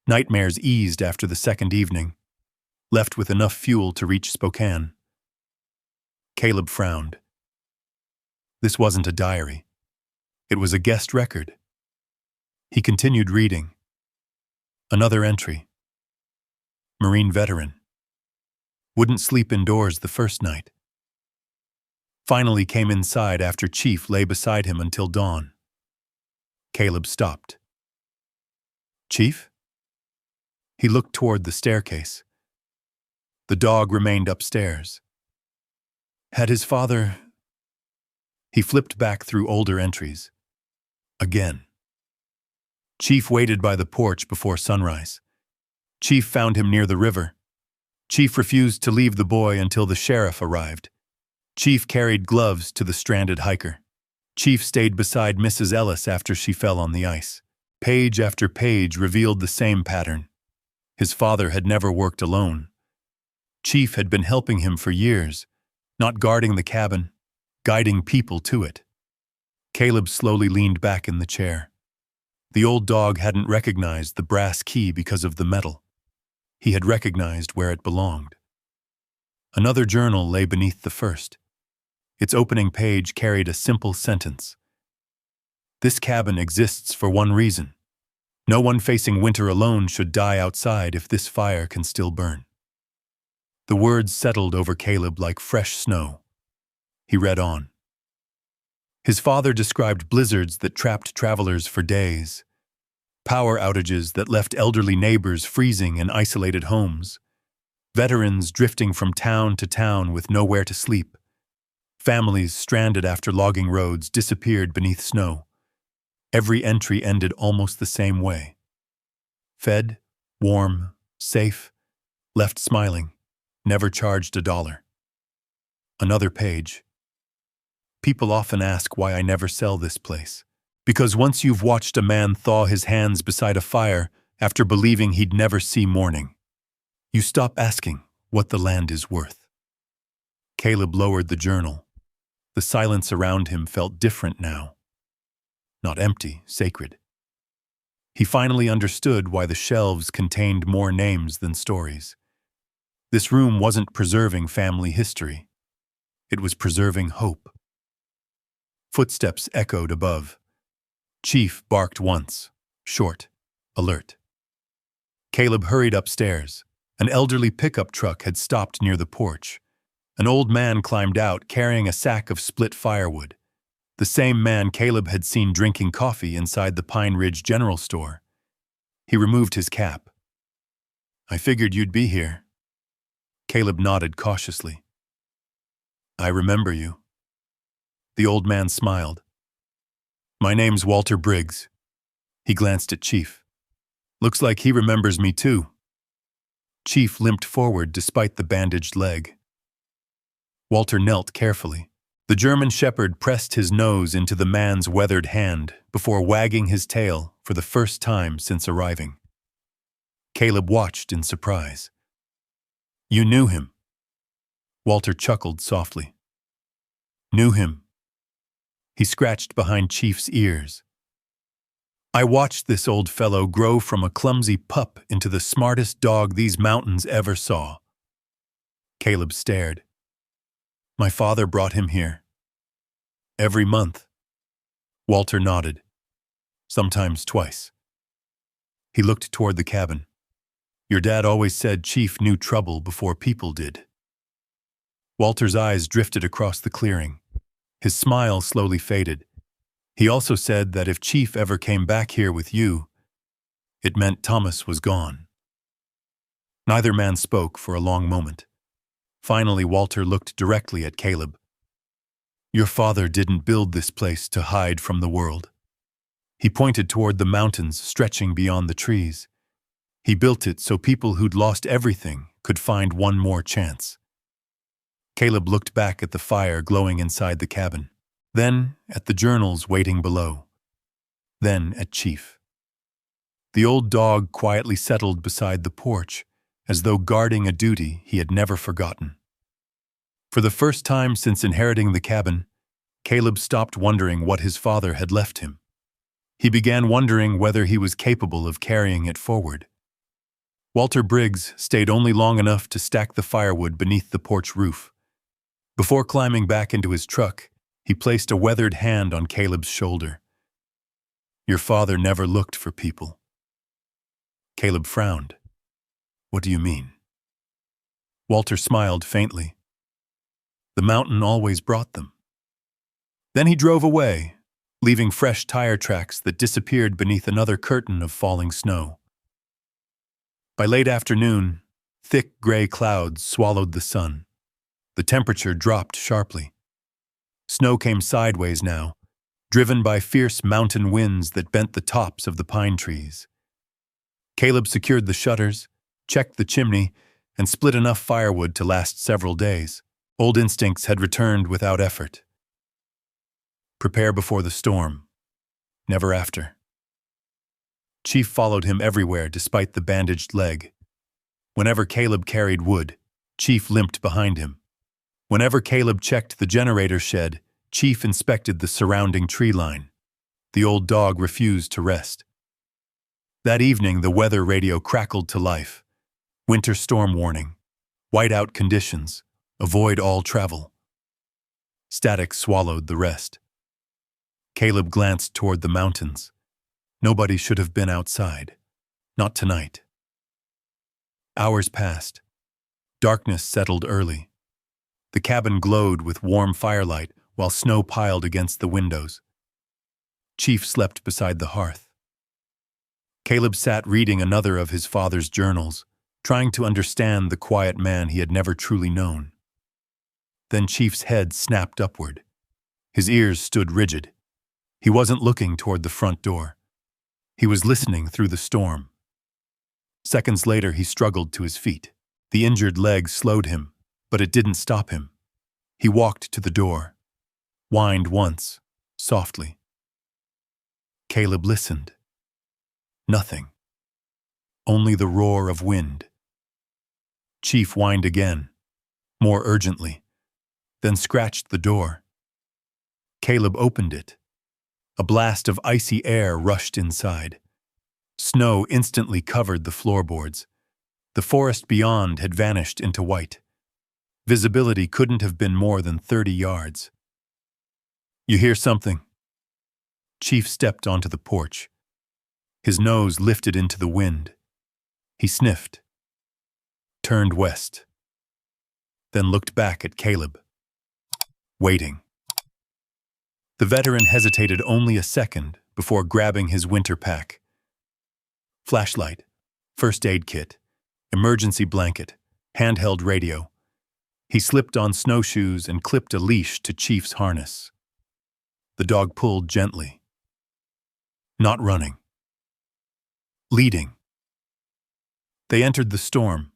Nightmares eased after the second evening, left with enough fuel to reach Spokane. Caleb frowned. This wasn't a diary. It was a guest record. He continued reading. Another entry. Marine veteran. Wouldn't sleep indoors the first night. Finally came inside after Chief lay beside him until dawn. Caleb stopped. Chief? He looked toward the staircase. The dog remained upstairs. Had his father... He flipped back through older entries. Again. Chief waited by the porch before sunrise. Chief found him near the river. Chief refused to leave the boy until the sheriff arrived. Chief carried gloves to the stranded hiker. Chief stayed beside Mrs. Ellis after she fell on the ice. Page after page revealed the same pattern. His father had never worked alone. Chief had been helping him for years, not guarding the cabin, guiding people to it. Caleb slowly leaned back in the chair. The old dog hadn't recognized the brass key because of the metal. He had recognized where it belonged. Another journal lay beneath the first. Its opening page carried a simple sentence. This cabin exists for one reason. No one facing winter alone should die outside if this fire can still burn. The words settled over Caleb like fresh snow. He read on. His father described blizzards that trapped travelers for days, power outages that left elderly neighbors freezing in isolated homes, veterans drifting from town to town with nowhere to sleep, families stranded after logging roads disappeared beneath snow. Every entry ended almost the same way. Fed, warm, safe, left smiling, never charged $1. Another page. People often ask why I never sell this place. Because once you've watched a man thaw his hands beside a fire after believing he'd never see morning, you stop asking what the land is worth. Caleb lowered the journal. The silence around him felt different now. Not empty, sacred. He finally understood why the shelves contained more names than stories. This room wasn't preserving family history. It was preserving hope. Footsteps echoed above. Chief barked once, short, alert. Caleb hurried upstairs. An elderly pickup truck had stopped near the porch. An old man climbed out carrying a sack of split firewood. The same man Caleb had seen drinking coffee inside the Pine Ridge General Store. He removed his cap. "I figured you'd be here." Caleb nodded cautiously. "I remember you." The old man smiled. "My name's Walter Briggs." He glanced at Chief. "Looks like he remembers me too." Chief limped forward despite the bandaged leg. Walter knelt carefully. The German shepherd pressed his nose into the man's weathered hand before wagging his tail for the first time since arriving. Caleb watched in surprise. "You knew him?" Walter chuckled softly. "Knew him." He scratched behind Chief's ears. "I watched this old fellow grow from a clumsy pup into the smartest dog these mountains ever saw." Caleb stared. "My father brought him here." "Every month?" Walter nodded. "Sometimes twice." He looked toward the cabin. "Your dad always said Chief knew trouble before people did." Walter's eyes drifted across the clearing. His smile slowly faded. "He also said that if Chief ever came back here with you, it meant Thomas was gone." Neither man spoke for a long moment. Finally, Walter looked directly at Caleb. "Your father didn't build this place to hide from the world." He pointed toward the mountains stretching beyond the trees. "He built it so people who'd lost everything could find one more chance." Caleb looked back at the fire glowing inside the cabin, then at the journals waiting below, then at Chief. The old dog quietly settled beside the porch, as though guarding a duty he had never forgotten. For the first time since inheriting the cabin, Caleb stopped wondering what his father had left him. He began wondering whether he was capable of carrying it forward. Walter Briggs stayed only long enough to stack the firewood beneath the porch roof. Before climbing back into his truck, he placed a weathered hand on Caleb's shoulder. "Your father never looked for people." Caleb frowned. "What do you mean?" Walter smiled faintly. "The mountain always brought them." Then he drove away, leaving fresh tire tracks that disappeared beneath another curtain of falling snow. By late afternoon, thick gray clouds swallowed the sun. The temperature dropped sharply. Snow came sideways now, driven by fierce mountain winds that bent the tops of the pine trees. Caleb secured the shutters, checked the chimney, and split enough firewood to last several days. Old instincts had returned without effort. Prepare before the storm, never after. Chief followed him everywhere despite the bandaged leg. Whenever Caleb carried wood, Chief limped behind him. Whenever Caleb checked the generator shed, Chief inspected the surrounding tree line. The old dog refused to rest. That evening, the weather radio crackled to life. Winter storm warning. Whiteout conditions. Avoid all travel. Static swallowed the rest. Caleb glanced toward the mountains. Nobody should have been outside. Not tonight. Hours passed. Darkness settled early. The cabin glowed with warm firelight while snow piled against the windows. Chief slept beside the hearth. Caleb sat reading another of his father's journals, trying to understand the quiet man he had never truly known. Then Chief's head snapped upward. His ears stood rigid. He wasn't looking toward the front door. He was listening through the storm. Seconds later, he struggled to his feet. The injured leg slowed him, but it didn't stop him. He walked to the door, whined once, softly. Caleb listened. Nothing. Only the roar of wind. Chief whined again, more urgently, then scratched the door. Caleb opened it. A blast of icy air rushed inside. Snow instantly covered the floorboards. The forest beyond had vanished into white. Visibility couldn't have been more than 30 yards. You hear something? Chief stepped onto the porch. His nose lifted into the wind. He sniffed, turned west, then looked back at Caleb, waiting. The veteran hesitated only a second before grabbing his winter pack. Flashlight, first aid kit, emergency blanket, handheld radio. He slipped on snowshoes and clipped a leash to Chief's harness. The dog pulled gently. Not running. Leading. They entered the storm.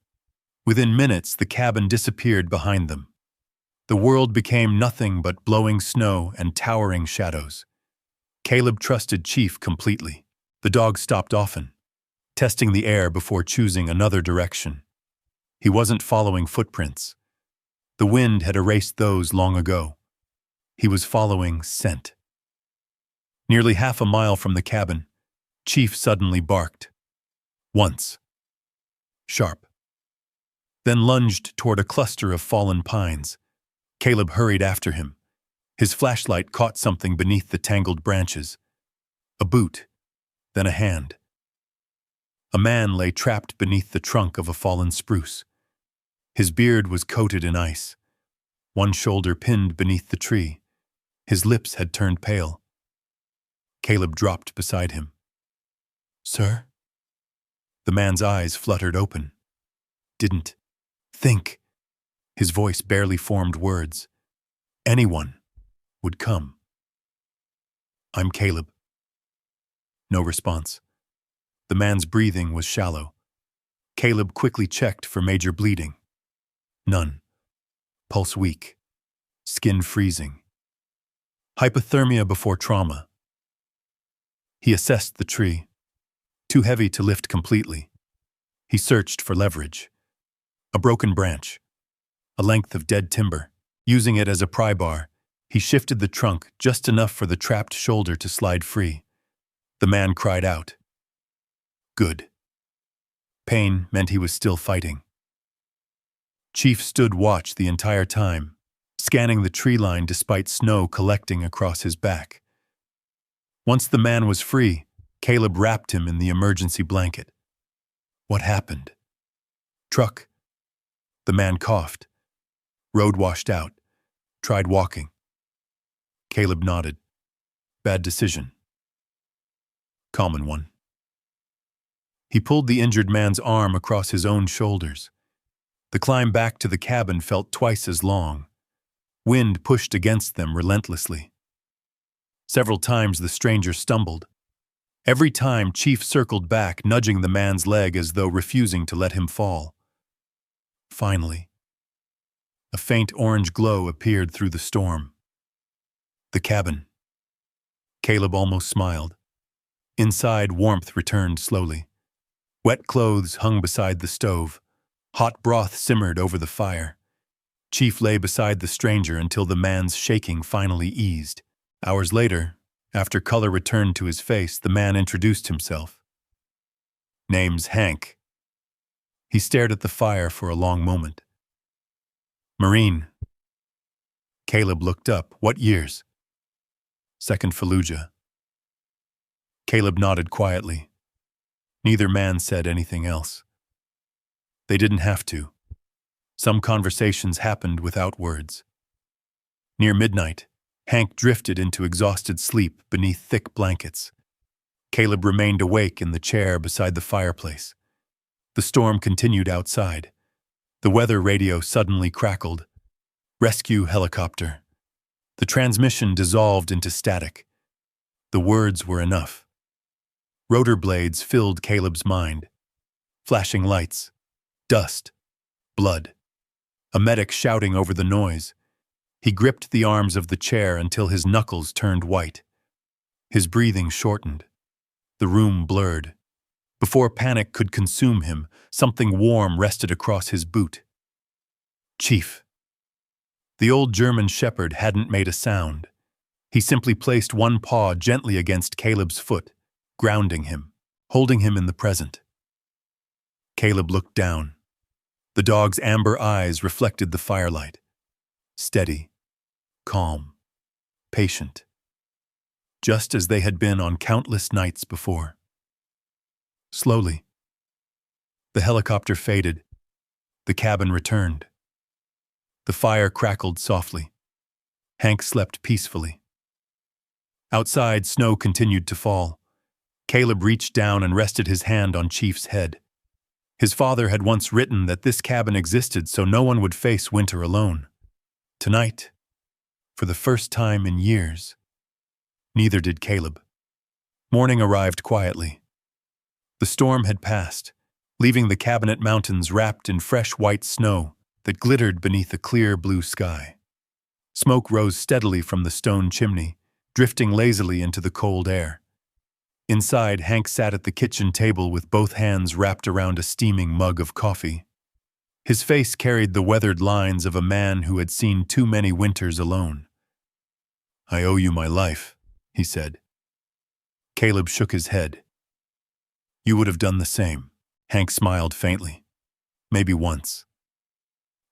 Within minutes, the cabin disappeared behind them. The world became nothing but blowing snow and towering shadows. Caleb trusted Chief completely. The dog stopped often, testing the air before choosing another direction. He wasn't following footprints. The wind had erased those long ago. He was following scent. Nearly half a mile from the cabin, Chief suddenly barked. Once. Sharp. Then lunged toward a cluster of fallen pines. Caleb hurried after him. His flashlight caught something beneath the tangled branches. A boot, then a hand. A man lay trapped beneath the trunk of a fallen spruce. His beard was coated in ice. One shoulder pinned beneath the tree. His lips had turned pale. Caleb dropped beside him. "Sir?" The man's eyes fluttered open. "Didn't think." His voice barely formed words. "Anyone would come." "I'm Caleb." No response. The man's breathing was shallow. Caleb quickly checked for major bleeding. None. Pulse weak. Skin freezing. Hypothermia before trauma. He assessed the tree. Too heavy to lift completely. He searched for leverage. A broken branch. A length of dead timber. Using it as a pry bar, he shifted the trunk just enough for the trapped shoulder to slide free. The man cried out. Good. Pain meant he was still fighting. Chief stood watch the entire time, scanning the tree line despite snow collecting across his back. Once the man was free, Caleb wrapped him in the emergency blanket. What happened? Truck. The man coughed. Road washed out. Tried walking. Caleb nodded. Bad decision. Common one. He pulled the injured man's arm across his own shoulders. The climb back to the cabin felt twice as long. Wind pushed against them relentlessly. Several times the stranger stumbled. Every time Chief circled back, nudging the man's leg as though refusing to let him fall. Finally, a faint orange glow appeared through the storm. The cabin. Caleb almost smiled. Inside, warmth returned slowly. Wet clothes hung beside the stove. Hot broth simmered over the fire. Chief lay beside the stranger until the man's shaking finally eased. Hours later, after color returned to his face, the man introduced himself. Name's Hank. He stared at the fire for a long moment. Marine. Caleb looked up. What years? Second Fallujah. Caleb nodded quietly. Neither man said anything else. They didn't have to. Some conversations happened without words. Near midnight, Hank drifted into exhausted sleep beneath thick blankets. Caleb remained awake in the chair beside the fireplace. The storm continued outside. The weather radio suddenly crackled. Rescue helicopter. The transmission dissolved into static. The words were enough. Rotor blades filled Caleb's mind. Flashing lights. Dust. Blood. A medic shouting over the noise. He gripped the arms of the chair until his knuckles turned white. His breathing shortened. The room blurred. Before panic could consume him, something warm rested across his boot. Chief. The old German shepherd hadn't made a sound. He simply placed one paw gently against Caleb's foot, grounding him, holding him in the present. Caleb looked down. The dog's amber eyes reflected the firelight. Steady. Calm. patient, just as they had been on countless nights before. Slowly, the helicopter faded. The cabin returned. The fire crackled softly. Hank slept peacefully. Outside, snow continued to fall. Caleb reached down and rested his hand on Chief's head. His father had once written that this cabin existed so no one would face winter alone. Tonight, for the first time in years, neither did Caleb. Morning arrived quietly. The storm had passed, leaving the Cabinet Mountains wrapped in fresh white snow that glittered beneath a clear blue sky. Smoke rose steadily from the stone chimney, drifting lazily into the cold air. Inside, Hank sat at the kitchen table with both hands wrapped around a steaming mug of coffee. His face carried the weathered lines of a man who had seen too many winters alone. "I owe you my life," he said. Caleb shook his head. "You would have done the same." Hank smiled faintly. "Maybe once."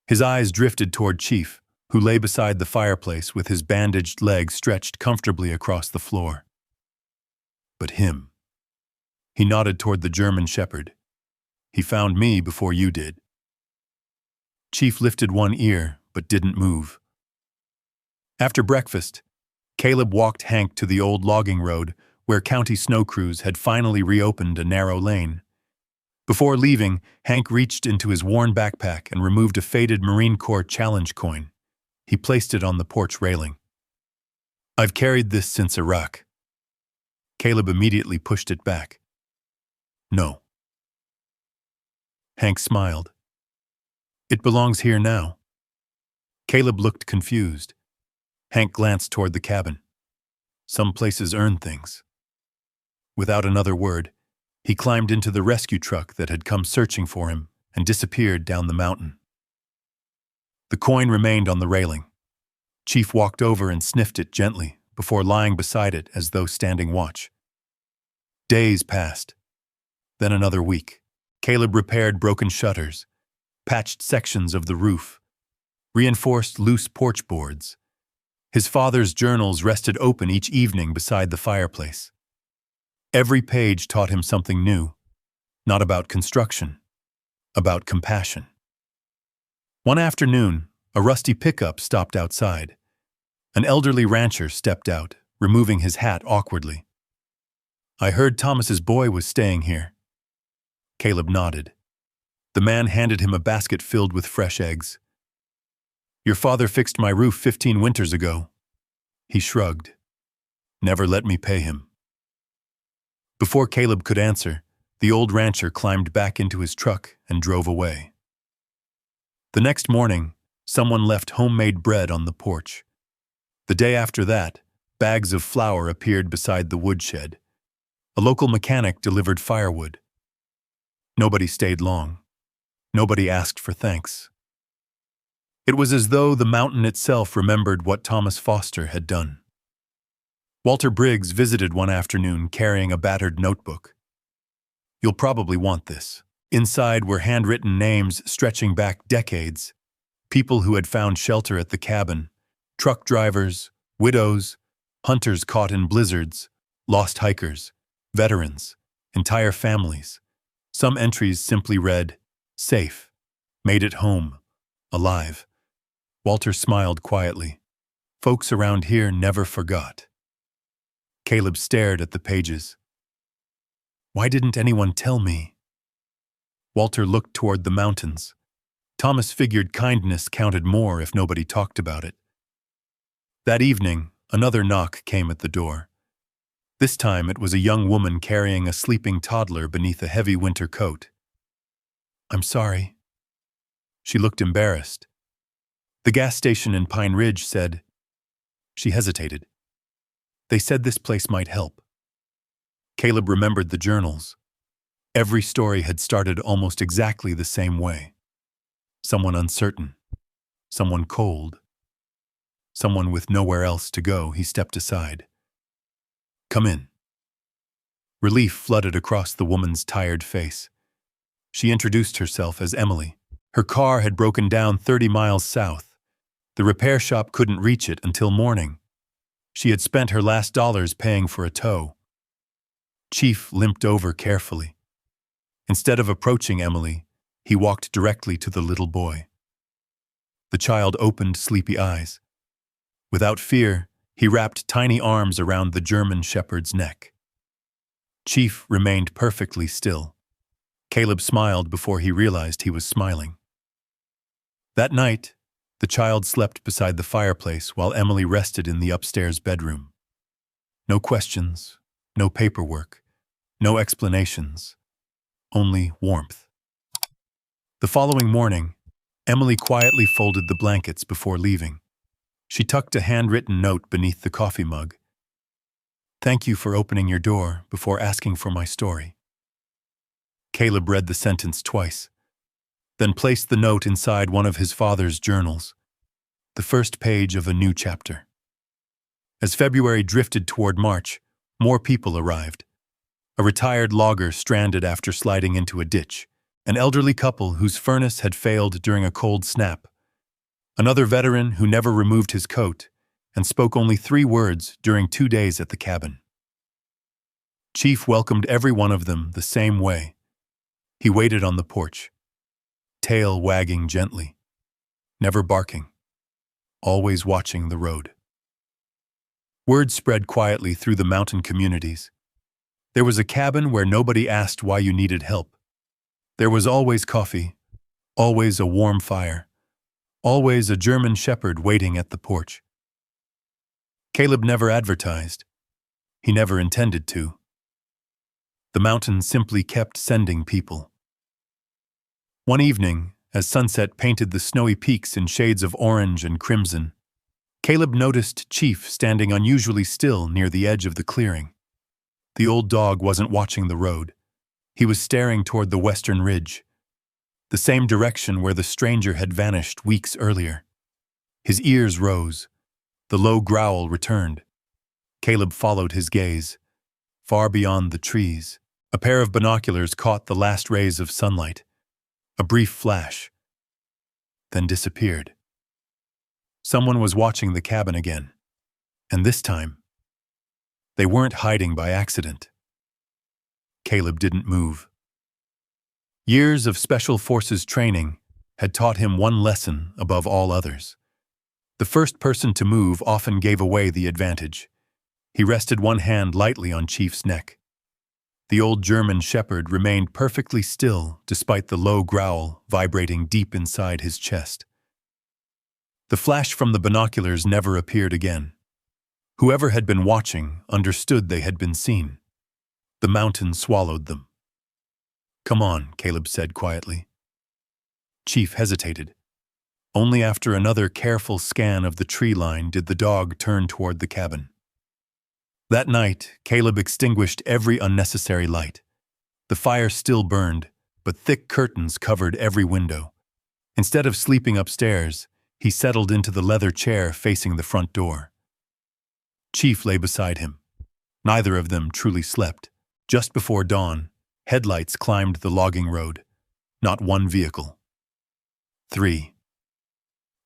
His eyes drifted toward Chief, who lay beside the fireplace with his bandaged legs stretched comfortably across the floor. "But him." He nodded toward the German shepherd. "He found me before you did." Chief lifted one ear, but didn't move. After breakfast, Caleb walked Hank to the old logging road where county snow crews had finally reopened a narrow lane. Before leaving, Hank reached into his worn backpack and removed a faded Marine Corps challenge coin. He placed it on the porch railing. "I've carried this since Iraq." Caleb immediately pushed it back. "No." Hank smiled. "It belongs here now." Caleb looked confused. Hank glanced toward the cabin. "Some places earn things." Without another word, he climbed into the rescue truck that had come searching for him and disappeared down the mountain. The coin remained on the railing. Chief walked over and sniffed it gently before lying beside it as though standing watch. Days passed. Then another week. Caleb repaired broken shutters, patched sections of the roof, reinforced loose porch boards. His father's journals rested open each evening beside the fireplace. Every page taught him something new, not about construction, about compassion. One afternoon, a rusty pickup stopped outside. An elderly rancher stepped out, removing his hat awkwardly. "I heard Thomas's boy was staying here." Caleb nodded. The man handed him a basket filled with fresh eggs. "Your father fixed my roof 15 winters ago." He shrugged. "Never let me pay him." Before Caleb could answer, the old rancher climbed back into his truck and drove away. The next morning, someone left homemade bread on the porch. The day after that, bags of flour appeared beside the woodshed. A local mechanic delivered firewood. Nobody stayed long. Nobody asked for thanks. It was as though the mountain itself remembered what Thomas Foster had done. Walter Briggs visited one afternoon carrying a battered notebook. "You'll probably want this." Inside were handwritten names stretching back decades, people who had found shelter at the cabin, truck drivers, widows, hunters caught in blizzards, lost hikers, veterans, entire families. Some entries simply read, "Safe, made it home, alive." Walter smiled quietly. Folks around here never forgot. Caleb stared at the pages. "Why didn't anyone tell me?" Walter looked toward the mountains. Thomas figured kindness counted more if nobody talked about it. That evening, another knock came at the door. This time it was a young woman carrying a sleeping toddler beneath a heavy winter coat. "I'm sorry." She looked embarrassed. "The gas station in Pine Ridge said..." She hesitated. "They said this place might help." Caleb remembered the journals. Every story had started almost exactly the same way. Someone uncertain. Someone cold. Someone with nowhere else to go. He stepped aside. "Come in." Relief flooded across the woman's tired face. She introduced herself as Emily. Her car had broken down 30 miles south. The repair shop couldn't reach it until morning. She had spent her last dollars paying for a tow. Chief limped over carefully. Instead of approaching Emily, he walked directly to the little boy. The child opened sleepy eyes. Without fear, he wrapped tiny arms around the German shepherd's neck. Chief remained perfectly still. Caleb smiled before he realized he was smiling. That night, the child slept beside the fireplace while Emily rested in the upstairs bedroom. No questions, no paperwork, no explanations, only warmth. The following morning, Emily quietly folded the blankets before leaving. She tucked a handwritten note beneath the coffee mug. "Thank you for opening your door before asking for my story." Caleb read the sentence twice, then placed the note inside one of his father's journals, the first page of a new chapter. As February drifted toward March, more people arrived. A retired logger stranded after sliding into a ditch, an elderly couple whose furnace had failed during a cold snap, another veteran who never removed his coat and spoke only 3 words during 2 days at the cabin. Chief welcomed every one of them the same way. He waited on the porch, tail wagging gently, never barking, always watching the road. Word spread quietly through the mountain communities. There was a cabin where nobody asked why you needed help. There was always coffee, always a warm fire, always a German shepherd waiting at the porch. Caleb never advertised. He never intended to. The mountain simply kept sending people. One evening, as sunset painted the snowy peaks in shades of orange and crimson, Caleb noticed Chief standing unusually still near the edge of the clearing. The old dog wasn't watching the road. He was staring toward the western ridge, the same direction where the stranger had vanished weeks earlier. His ears rose. The low growl returned. Caleb followed his gaze. Far beyond the trees, a pair of binoculars caught the last rays of sunlight. A brief flash, then disappeared. Someone was watching the cabin again, and this time, they weren't hiding by accident. Caleb didn't move. Years of Special Forces training had taught him one lesson above all others. The first person to move often gave away the advantage. He rested one hand lightly on Chief's neck. The old German shepherd remained perfectly still despite the low growl vibrating deep inside his chest. The flash from the binoculars never appeared again. Whoever had been watching understood they had been seen. The mountain swallowed them. "Come on," Caleb said quietly. Chief hesitated. Only after another careful scan of the tree line did the dog turn toward the cabin. That night, Caleb extinguished every unnecessary light. The fire still burned, but thick curtains covered every window. Instead of sleeping upstairs, he settled into the leather chair facing the front door. Chief lay beside him. Neither of them truly slept. Just before dawn, headlights climbed the logging road. Not one vehicle. 3.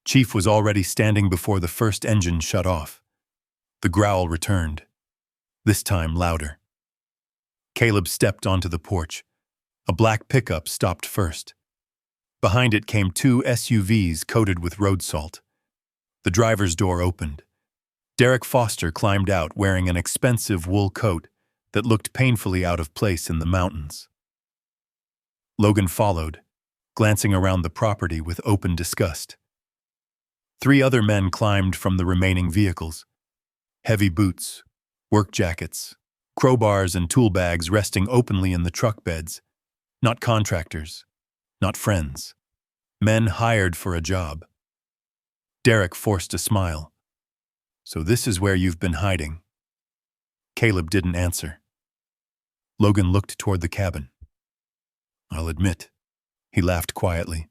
Chief was already standing before the first engine shut off. The growl returned, this time louder. Caleb stepped onto the porch. A black pickup stopped first. Behind it came 2 SUVs coated with road salt. The driver's door opened. Derek Foster climbed out wearing an expensive wool coat that looked painfully out of place in the mountains. Logan followed, glancing around the property with open disgust. 3 other men climbed from the remaining vehicles. Heavy boots, work jackets, crowbars and tool bags resting openly in the truck beds. Not contractors, not friends. Men hired for a job. Derek forced a smile. "So this is where you've been hiding." Caleb didn't answer. Logan looked toward the cabin. "I'll admit," he laughed quietly.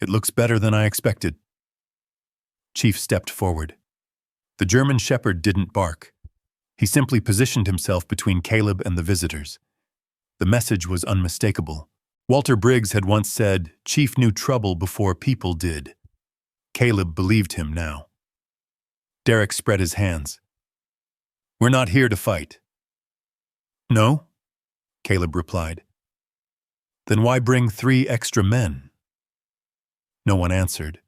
"It looks better than I expected." Chief stepped forward. The German shepherd didn't bark. He simply positioned himself between Caleb and the visitors. The message was unmistakable. Walter Briggs had once said, "Chief knew trouble before people did." Caleb believed him now. Derek spread his hands. We're not here to fight. No? Caleb replied. Then why bring 3 extra men? No one answered.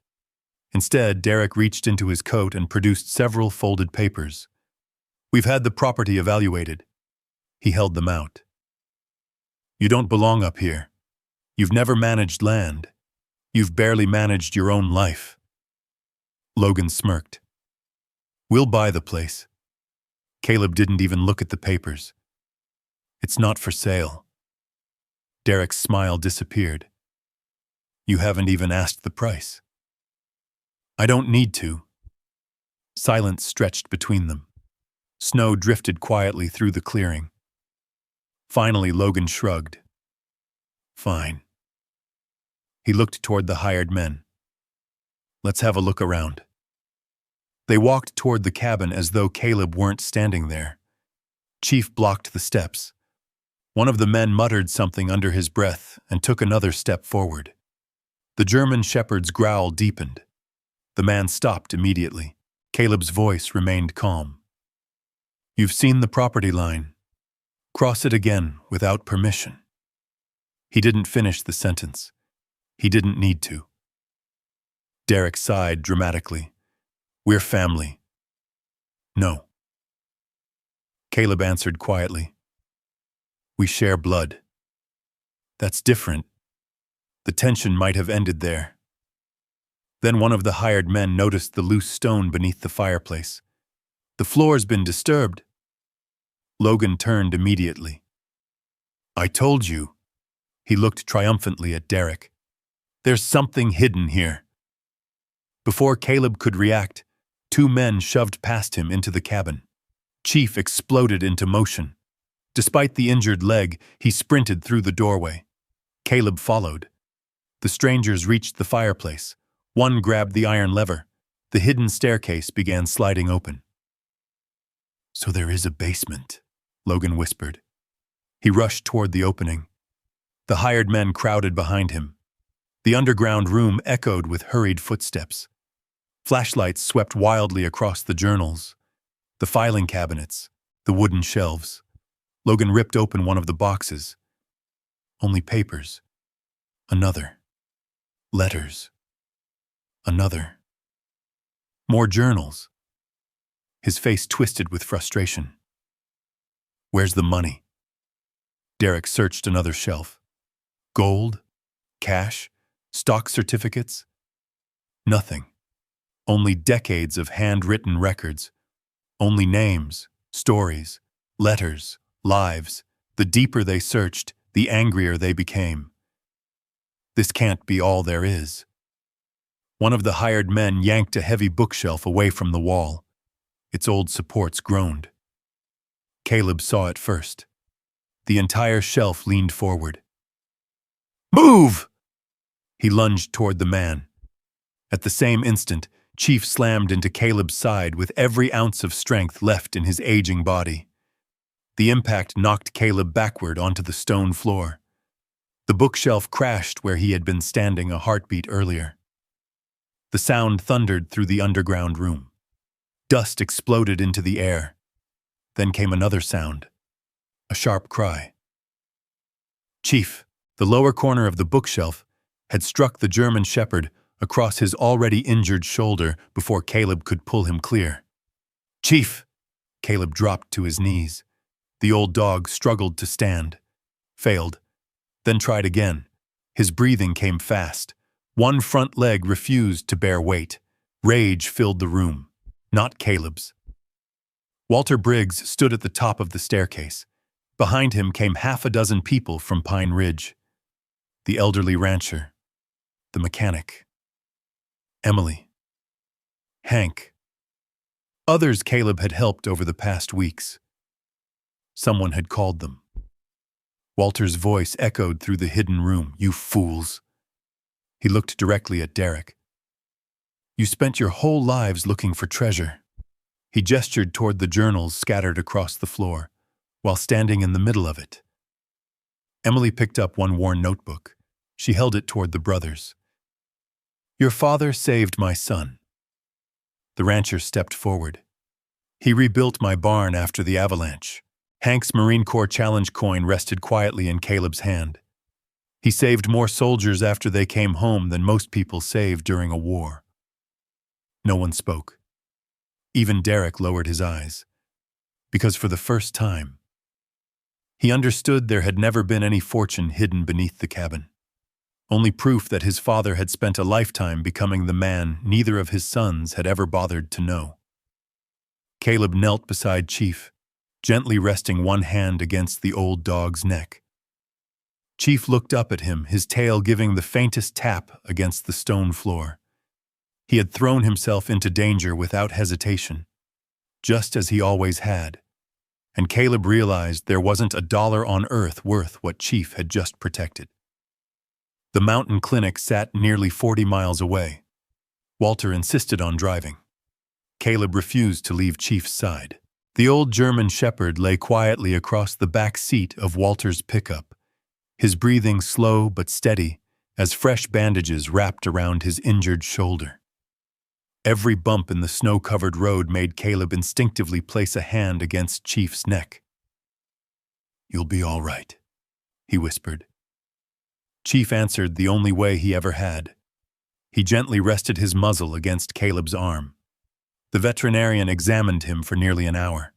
Instead, Derek reached into his coat and produced several folded papers. We've had the property evaluated. He held them out. You don't belong up here. You've never managed land. You've barely managed your own life. Logan smirked. We'll buy the place. Caleb didn't even look at the papers. It's not for sale. Derek's smile disappeared. You haven't even asked the price. I don't need to. Silence stretched between them. Snow drifted quietly through the clearing. Finally, Logan shrugged. Fine. He looked toward the hired men. Let's have a look around. They walked toward the cabin as though Caleb weren't standing there. Chief blocked the steps. One of the men muttered something under his breath and took another step forward. The German shepherd's growl deepened. The man stopped immediately. Caleb's voice remained calm. You've seen the property line. Cross it again without permission. He didn't finish the sentence. He didn't need to. Derek sighed dramatically. We're family. No. Caleb answered quietly. We share blood. That's different. The tension might have ended there. Then one of the hired men noticed the loose stone beneath the fireplace. The floor's been disturbed. Logan turned immediately. I told you. He looked triumphantly at Derek. There's something hidden here. Before Caleb could react, 2 men shoved past him into the cabin. Chief exploded into motion. Despite the injured leg, he sprinted through the doorway. Caleb followed. The strangers reached the fireplace. One grabbed the iron lever. The hidden staircase began sliding open. So there is a basement, Logan whispered. He rushed toward the opening. The hired men crowded behind him. The underground room echoed with hurried footsteps. Flashlights swept wildly across the journals, the filing cabinets, the wooden shelves. Logan ripped open one of the boxes. Only papers. Another. Letters. Another. More journals. His face twisted with frustration. Where's the money? Derek searched another shelf. Gold? Cash? Stock certificates? Nothing. Only decades of handwritten records. Only names, stories, letters, lives. The deeper they searched, the angrier they became. This can't be all there is. One of the hired men yanked a heavy bookshelf away from the wall. Its old supports groaned. Caleb saw it first. The entire shelf leaned forward. Move! He lunged toward the man. At the same instant, Chief slammed into Caleb's side with every ounce of strength left in his aging body. The impact knocked Caleb backward onto the stone floor. The bookshelf crashed where he had been standing a heartbeat earlier. The sound thundered through the underground room. Dust exploded into the air. Then came another sound. A sharp cry. Chief, the lower corner of the bookshelf, had struck the German shepherd across his already injured shoulder before Caleb could pull him clear. Chief! Caleb dropped to his knees. The old dog struggled to stand, failed, then tried again. His breathing came fast. One front leg refused to bear weight. Rage filled the room, not Caleb's. Walter Briggs stood at the top of the staircase. Behind him came 6 people from Pine Ridge. The elderly rancher, the mechanic, Emily, Hank. Others Caleb had helped over the past weeks. Someone had called them. Walter's voice echoed through the hidden room. You fools. He looked directly at Derek. You spent your whole lives looking for treasure. He gestured toward the journals scattered across the floor, while standing in the middle of it. Emily picked up one worn notebook. She held it toward the brothers. Your father saved my son. The rancher stepped forward. He rebuilt my barn after the avalanche. Hank's Marine Corps Challenge coin rested quietly in Caleb's hand. He saved more soldiers after they came home than most people saved during a war. No one spoke. Even Derek lowered his eyes, because for the first time, he understood there had never been any fortune hidden beneath the cabin. Only proof that his father had spent a lifetime becoming the man neither of his sons had ever bothered to know. Caleb knelt beside Chief, gently resting one hand against the old dog's neck. Chief looked up at him, his tail giving the faintest tap against the stone floor. He had thrown himself into danger without hesitation, just as he always had, and Caleb realized there wasn't a dollar on earth worth what Chief had just protected. The mountain clinic sat nearly 40 miles away. Walter insisted on driving. Caleb refused to leave Chief's side. The old German shepherd lay quietly across the back seat of Walter's pickup, his breathing slow but steady as fresh bandages wrapped around his injured shoulder. Every bump in the snow-covered road made Caleb instinctively place a hand against Chief's neck. "You'll be all right," he whispered. Chief answered the only way he ever had. He gently rested his muzzle against Caleb's arm. The veterinarian examined him for nearly an hour.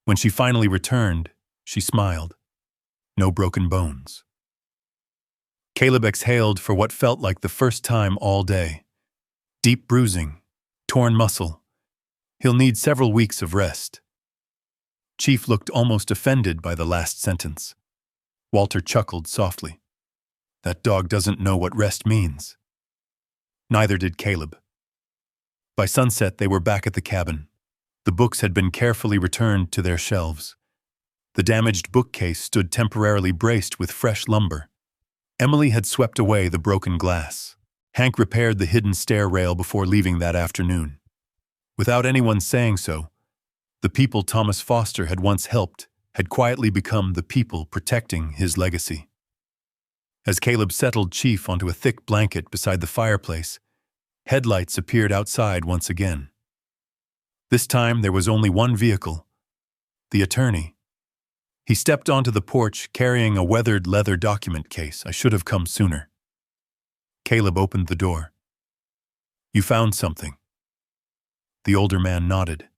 When she finally returned, she smiled. No broken bones. Caleb exhaled for what felt like the first time all day. Deep bruising, torn muscle. He'll need several weeks of rest. Chief looked almost offended by the last sentence. Walter chuckled softly. That dog doesn't know what rest means. Neither did Caleb. By sunset, they were back at the cabin. The books had been carefully returned to their shelves. The damaged bookcase stood temporarily braced with fresh lumber. Emily had swept away the broken glass. Hank repaired the hidden stair rail before leaving that afternoon. Without anyone saying so, the people Thomas Foster had once helped had quietly become the people protecting his legacy. As Caleb settled Chief onto a thick blanket beside the fireplace, headlights appeared outside once again. This time there was only one vehicle, the attorney. He stepped onto the porch carrying a weathered leather document case. "I should have come sooner." Caleb opened the door. "You found something?" The older man nodded.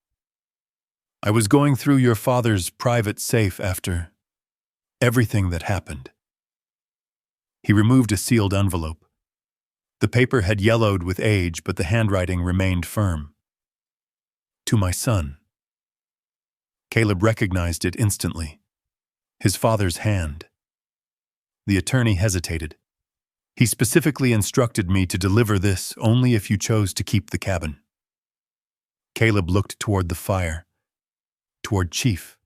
"I was going through your father's private safe after everything that happened." He removed a sealed envelope. The paper had yellowed with age, but the handwriting remained firm. "To my son." Caleb recognized it instantly. His father's hand. The attorney hesitated. "He specifically instructed me to deliver this only if you chose to keep the cabin." Caleb looked toward the fire, toward Chief,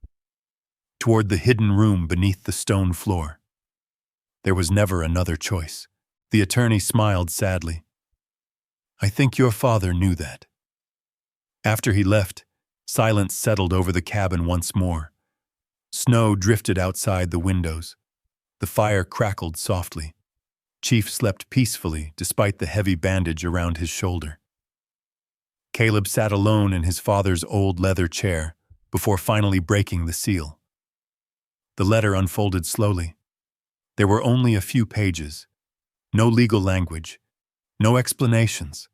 toward the hidden room beneath the stone floor. There was never another choice. The attorney smiled sadly. "I think your father knew that." After he left, silence settled over the cabin once more. Snow drifted outside the windows. The fire crackled softly. Chief slept peacefully despite the heavy bandage around his shoulder. Caleb sat alone in his father's old leather chair before finally breaking the seal. The letter unfolded slowly. There were only a few pages. No legal language. No explanations.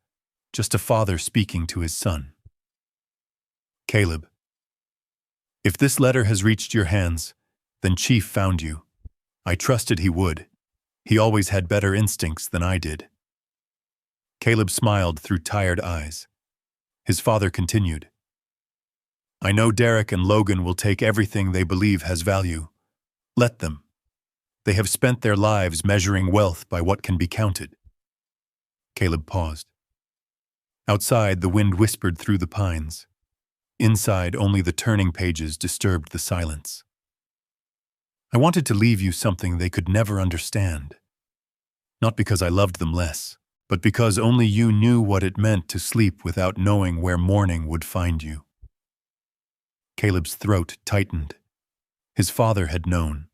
Just a father speaking to his son. "Caleb, if this letter has reached your hands, then Chief found you. I trusted he would. He always had better instincts than I did." Caleb smiled through tired eyes. His father continued. "I know Derek and Logan will take everything they believe has value. Let them. They have spent their lives measuring wealth by what can be counted." Caleb paused. Outside, the wind whispered through the pines. Inside, only the turning pages disturbed the silence. "I wanted to leave you something they could never understand. Not because I loved them less, but because only you knew what it meant to sleep without knowing where morning would find you." Caleb's throat tightened. His father had known.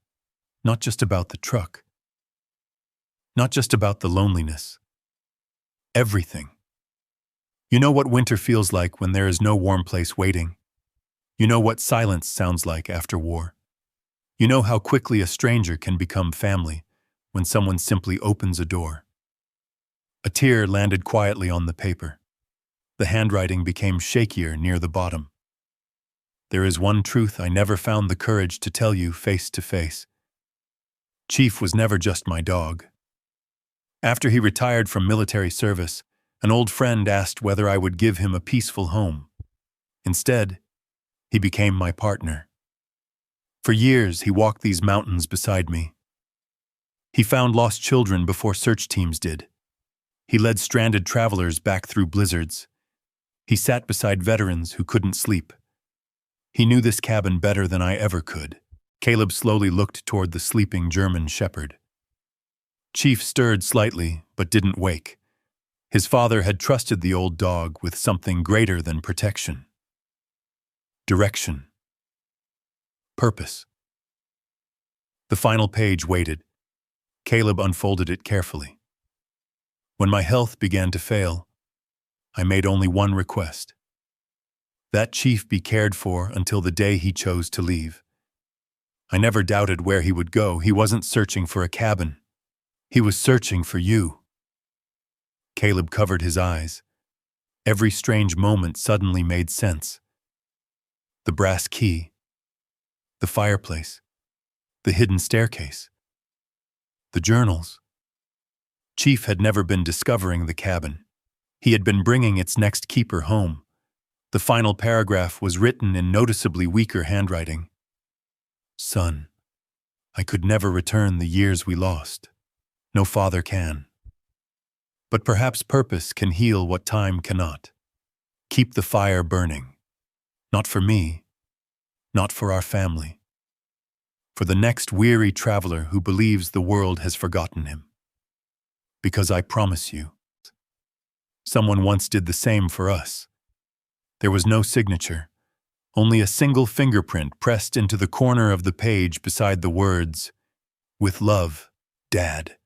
Not just about the truck. Not just about the loneliness. Everything. You know what winter feels like when there is no warm place waiting. You know what silence sounds like after war. You know how quickly a stranger can become family when someone simply opens a door. A tear landed quietly on the paper. The handwriting became shakier near the bottom. There is one truth I never found the courage to tell you face to face. Chief was never just my dog. After he retired from military service, an old friend asked whether I would give him a peaceful home. Instead, he became my partner. For years, he walked these mountains beside me. He found lost children before search teams did. He led stranded travelers back through blizzards. He sat beside veterans who couldn't sleep. He knew this cabin better than I ever could. Caleb slowly looked toward the sleeping German shepherd. Chief stirred slightly, but didn't wake. His father had trusted the old dog with something greater than protection. Direction. Purpose. The final page waited. Caleb unfolded it carefully. When my health began to fail, I made only one request. That Chief be cared for until the day he chose to leave. I never doubted where he would go. He wasn't searching for a cabin. He was searching for you. Caleb covered his eyes. Every strange moment suddenly made sense. The brass key, the fireplace, the hidden staircase, the journals. Chief had never been discovering the cabin. He had been bringing its next keeper home. The final paragraph was written in noticeably weaker handwriting. Son, I could never return the years we lost. No father can. But perhaps purpose can heal what time cannot. Keep the fire burning. Not for me, not for our family. For the next weary traveler who believes the world has forgotten him. Because I promise you, someone once did the same for us. There was no signature, only a single fingerprint pressed into the corner of the page beside the words, "With love, Dad."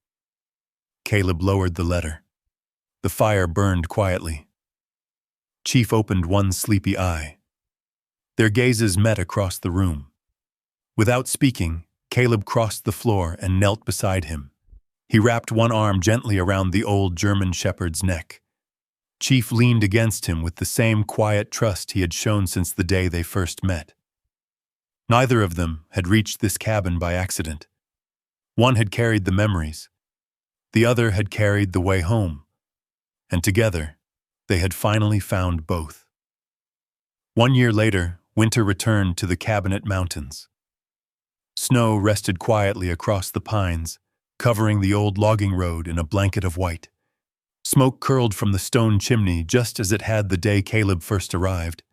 Caleb lowered the letter. The fire burned quietly. Chief opened one sleepy eye. Their gazes met across the room. Without speaking, Caleb crossed the floor and knelt beside him. He wrapped one arm gently around the old German shepherd's neck. Chief leaned against him with the same quiet trust he had shown since the day they first met. Neither of them had reached this cabin by accident. One had carried the memories. The other had carried the way home. And together, they had finally found both. 1 year later, winter returned to the Cabinet Mountains. Snow rested quietly across the pines, covering the old logging road in a blanket of white. Smoke curled from the stone chimney just as it had the day Caleb first arrived,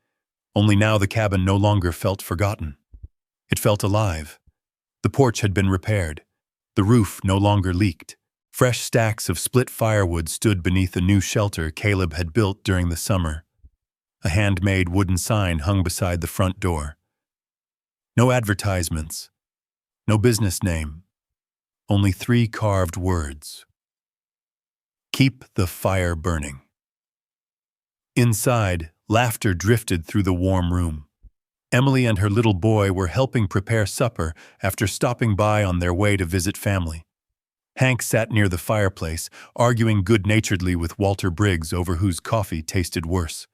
only now the cabin no longer felt forgotten. It felt alive. The porch had been repaired. The roof no longer leaked. Fresh stacks of split firewood stood beneath a new shelter Caleb had built during the summer. A handmade wooden sign hung beside the front door. No advertisements. No business name. Only 3 carved words. Keep the fire burning. Inside, laughter drifted through the warm room. Emily and her little boy were helping prepare supper after stopping by on their way to visit family. Hank sat near the fireplace, arguing good-naturedly with Walter Briggs over whose coffee tasted worse.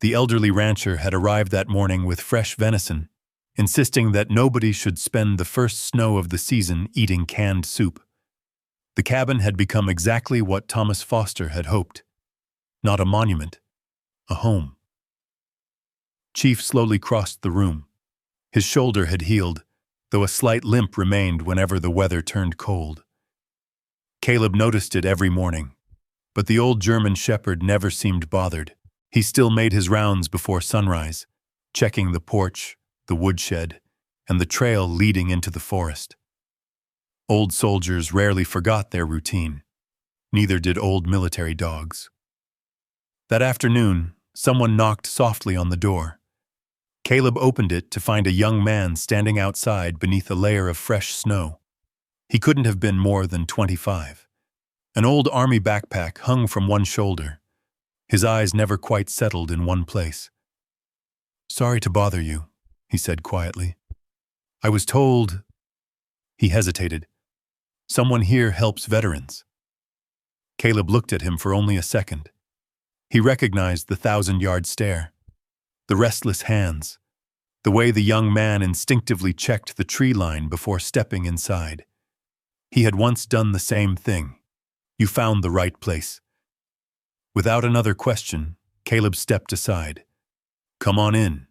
The elderly rancher had arrived that morning with fresh venison, insisting that nobody should spend the first snow of the season eating canned soup. The cabin had become exactly what Thomas Foster had hoped. Not a monument, a home. Chief slowly crossed the room. His shoulder had healed, though a slight limp remained whenever the weather turned cold. Caleb noticed it every morning, but the old German shepherd never seemed bothered. He still made his rounds before sunrise, checking the porch, the woodshed, and the trail leading into the forest. Old soldiers rarely forgot their routine. Neither did old military dogs. That afternoon, someone knocked softly on the door. Caleb opened it to find a young man standing outside beneath a layer of fresh snow. He couldn't have been more than 25. An old army backpack hung from one shoulder. His eyes never quite settled in one place. "Sorry to bother you," he said quietly. "I was told—" He hesitated. "Someone here helps veterans." Caleb looked at him for only a second. He recognized the 1,000-yard stare, the restless hands, the way the young man instinctively checked the tree line before stepping inside. He had once done the same thing. "You found the right place." Without another question, Caleb stepped aside. "Come on in."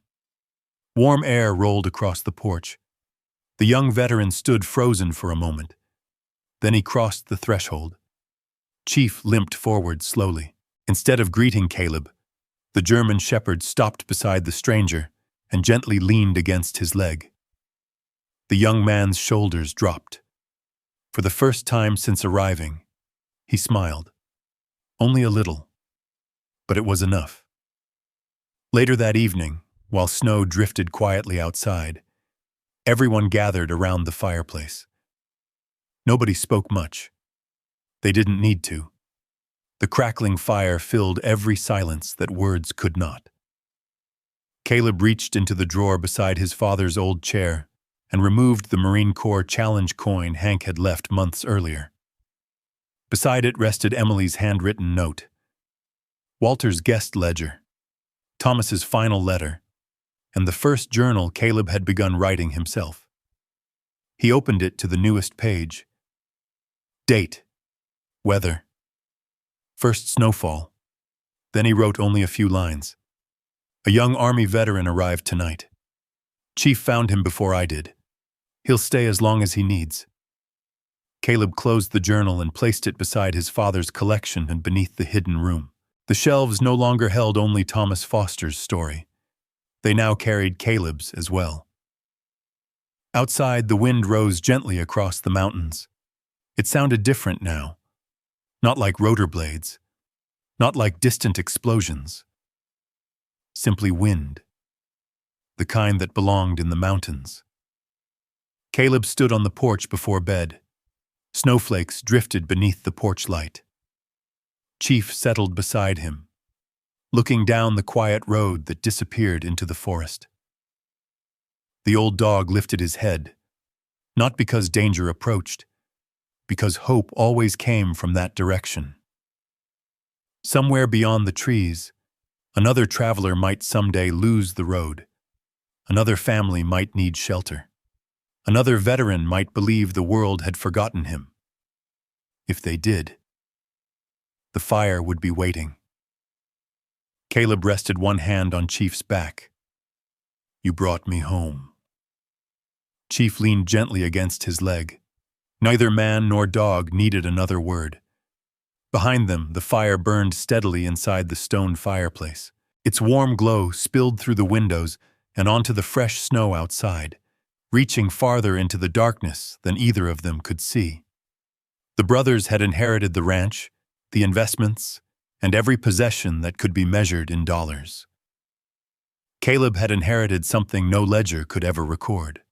Warm air rolled across the porch. The young veteran stood frozen for a moment. Then he crossed the threshold. Chief limped forward slowly. Instead of greeting Caleb, the German shepherd stopped beside the stranger and gently leaned against his leg. The young man's shoulders dropped. For the first time since arriving, he smiled. Only a little, but it was enough. Later that evening, while snow drifted quietly outside, everyone gathered around the fireplace. Nobody spoke much. They didn't need to. The crackling fire filled every silence that words could not. Caleb reached into the drawer beside his father's old chair and removed the Marine Corps Challenge coin Hank had left months earlier. Beside it rested Emily's handwritten note, Walter's guest ledger, Thomas's final letter, and the first journal Caleb had begun writing himself. He opened it to the newest page. Date, weather, first snowfall. Then he wrote only a few lines. A young Army veteran arrived tonight. Chief found him before I did. He'll stay as long as he needs. Caleb closed the journal and placed it beside his father's collection and beneath the hidden room. The shelves no longer held only Thomas Foster's story. They now carried Caleb's as well. Outside, the wind rose gently across the mountains. It sounded different now. Not like rotor blades. Not like distant explosions. Simply wind. The kind that belonged in the mountains. Caleb stood on the porch before bed. Snowflakes drifted beneath the porch light. Chief settled beside him, looking down the quiet road that disappeared into the forest. The old dog lifted his head, not because danger approached, because hope always came from that direction. Somewhere beyond the trees, another traveler might someday lose the road. Another family might need shelter. Another veteran might believe the world had forgotten him. If they did, the fire would be waiting. Caleb rested one hand on Chief's back. "You brought me home." Chief leaned gently against his leg. Neither man nor dog needed another word. Behind them, the fire burned steadily inside the stone fireplace. Its warm glow spilled through the windows and onto the fresh snow outside, reaching farther into the darkness than either of them could see. The brothers had inherited the ranch, the investments, and every possession that could be measured in dollars. Caleb had inherited something no ledger could ever record.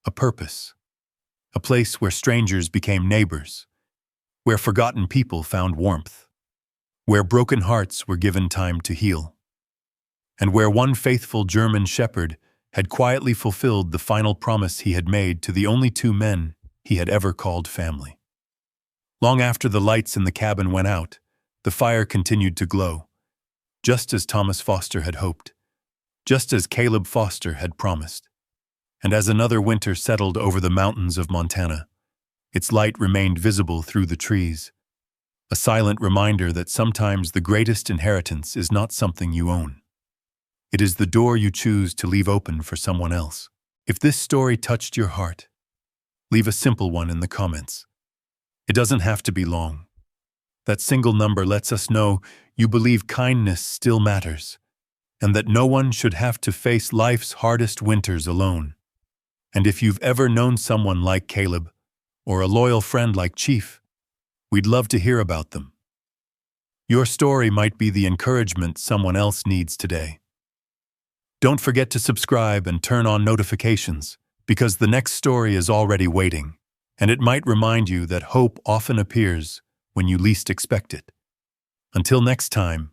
A purpose. A place where strangers became neighbors. Where forgotten people found warmth. Where broken hearts were given time to heal. And where one faithful German shepherd had quietly fulfilled the final promise he had made to the only two men he had ever called family. Long after the lights in the cabin went out, the fire continued to glow, just as Thomas Foster had hoped, just as Caleb Foster had promised. And as another winter settled over the mountains of Montana, its light remained visible through the trees, a silent reminder that sometimes the greatest inheritance is not something you own. It is the door you choose to leave open for someone else. If this story touched your heart, leave a simple one in the comments. It doesn't have to be long. That single number lets us know you believe kindness still matters, and that no one should have to face life's hardest winters alone. And if you've ever known someone like Caleb, or a loyal friend like Chief, we'd love to hear about them. Your story might be the encouragement someone else needs today. Don't forget to subscribe and turn on notifications, because the next story is already waiting, and it might remind you that hope often appears when you least expect it. Until next time,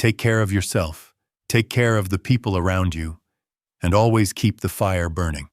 Take care of yourself, take care of the people around you, and always keep the fire burning.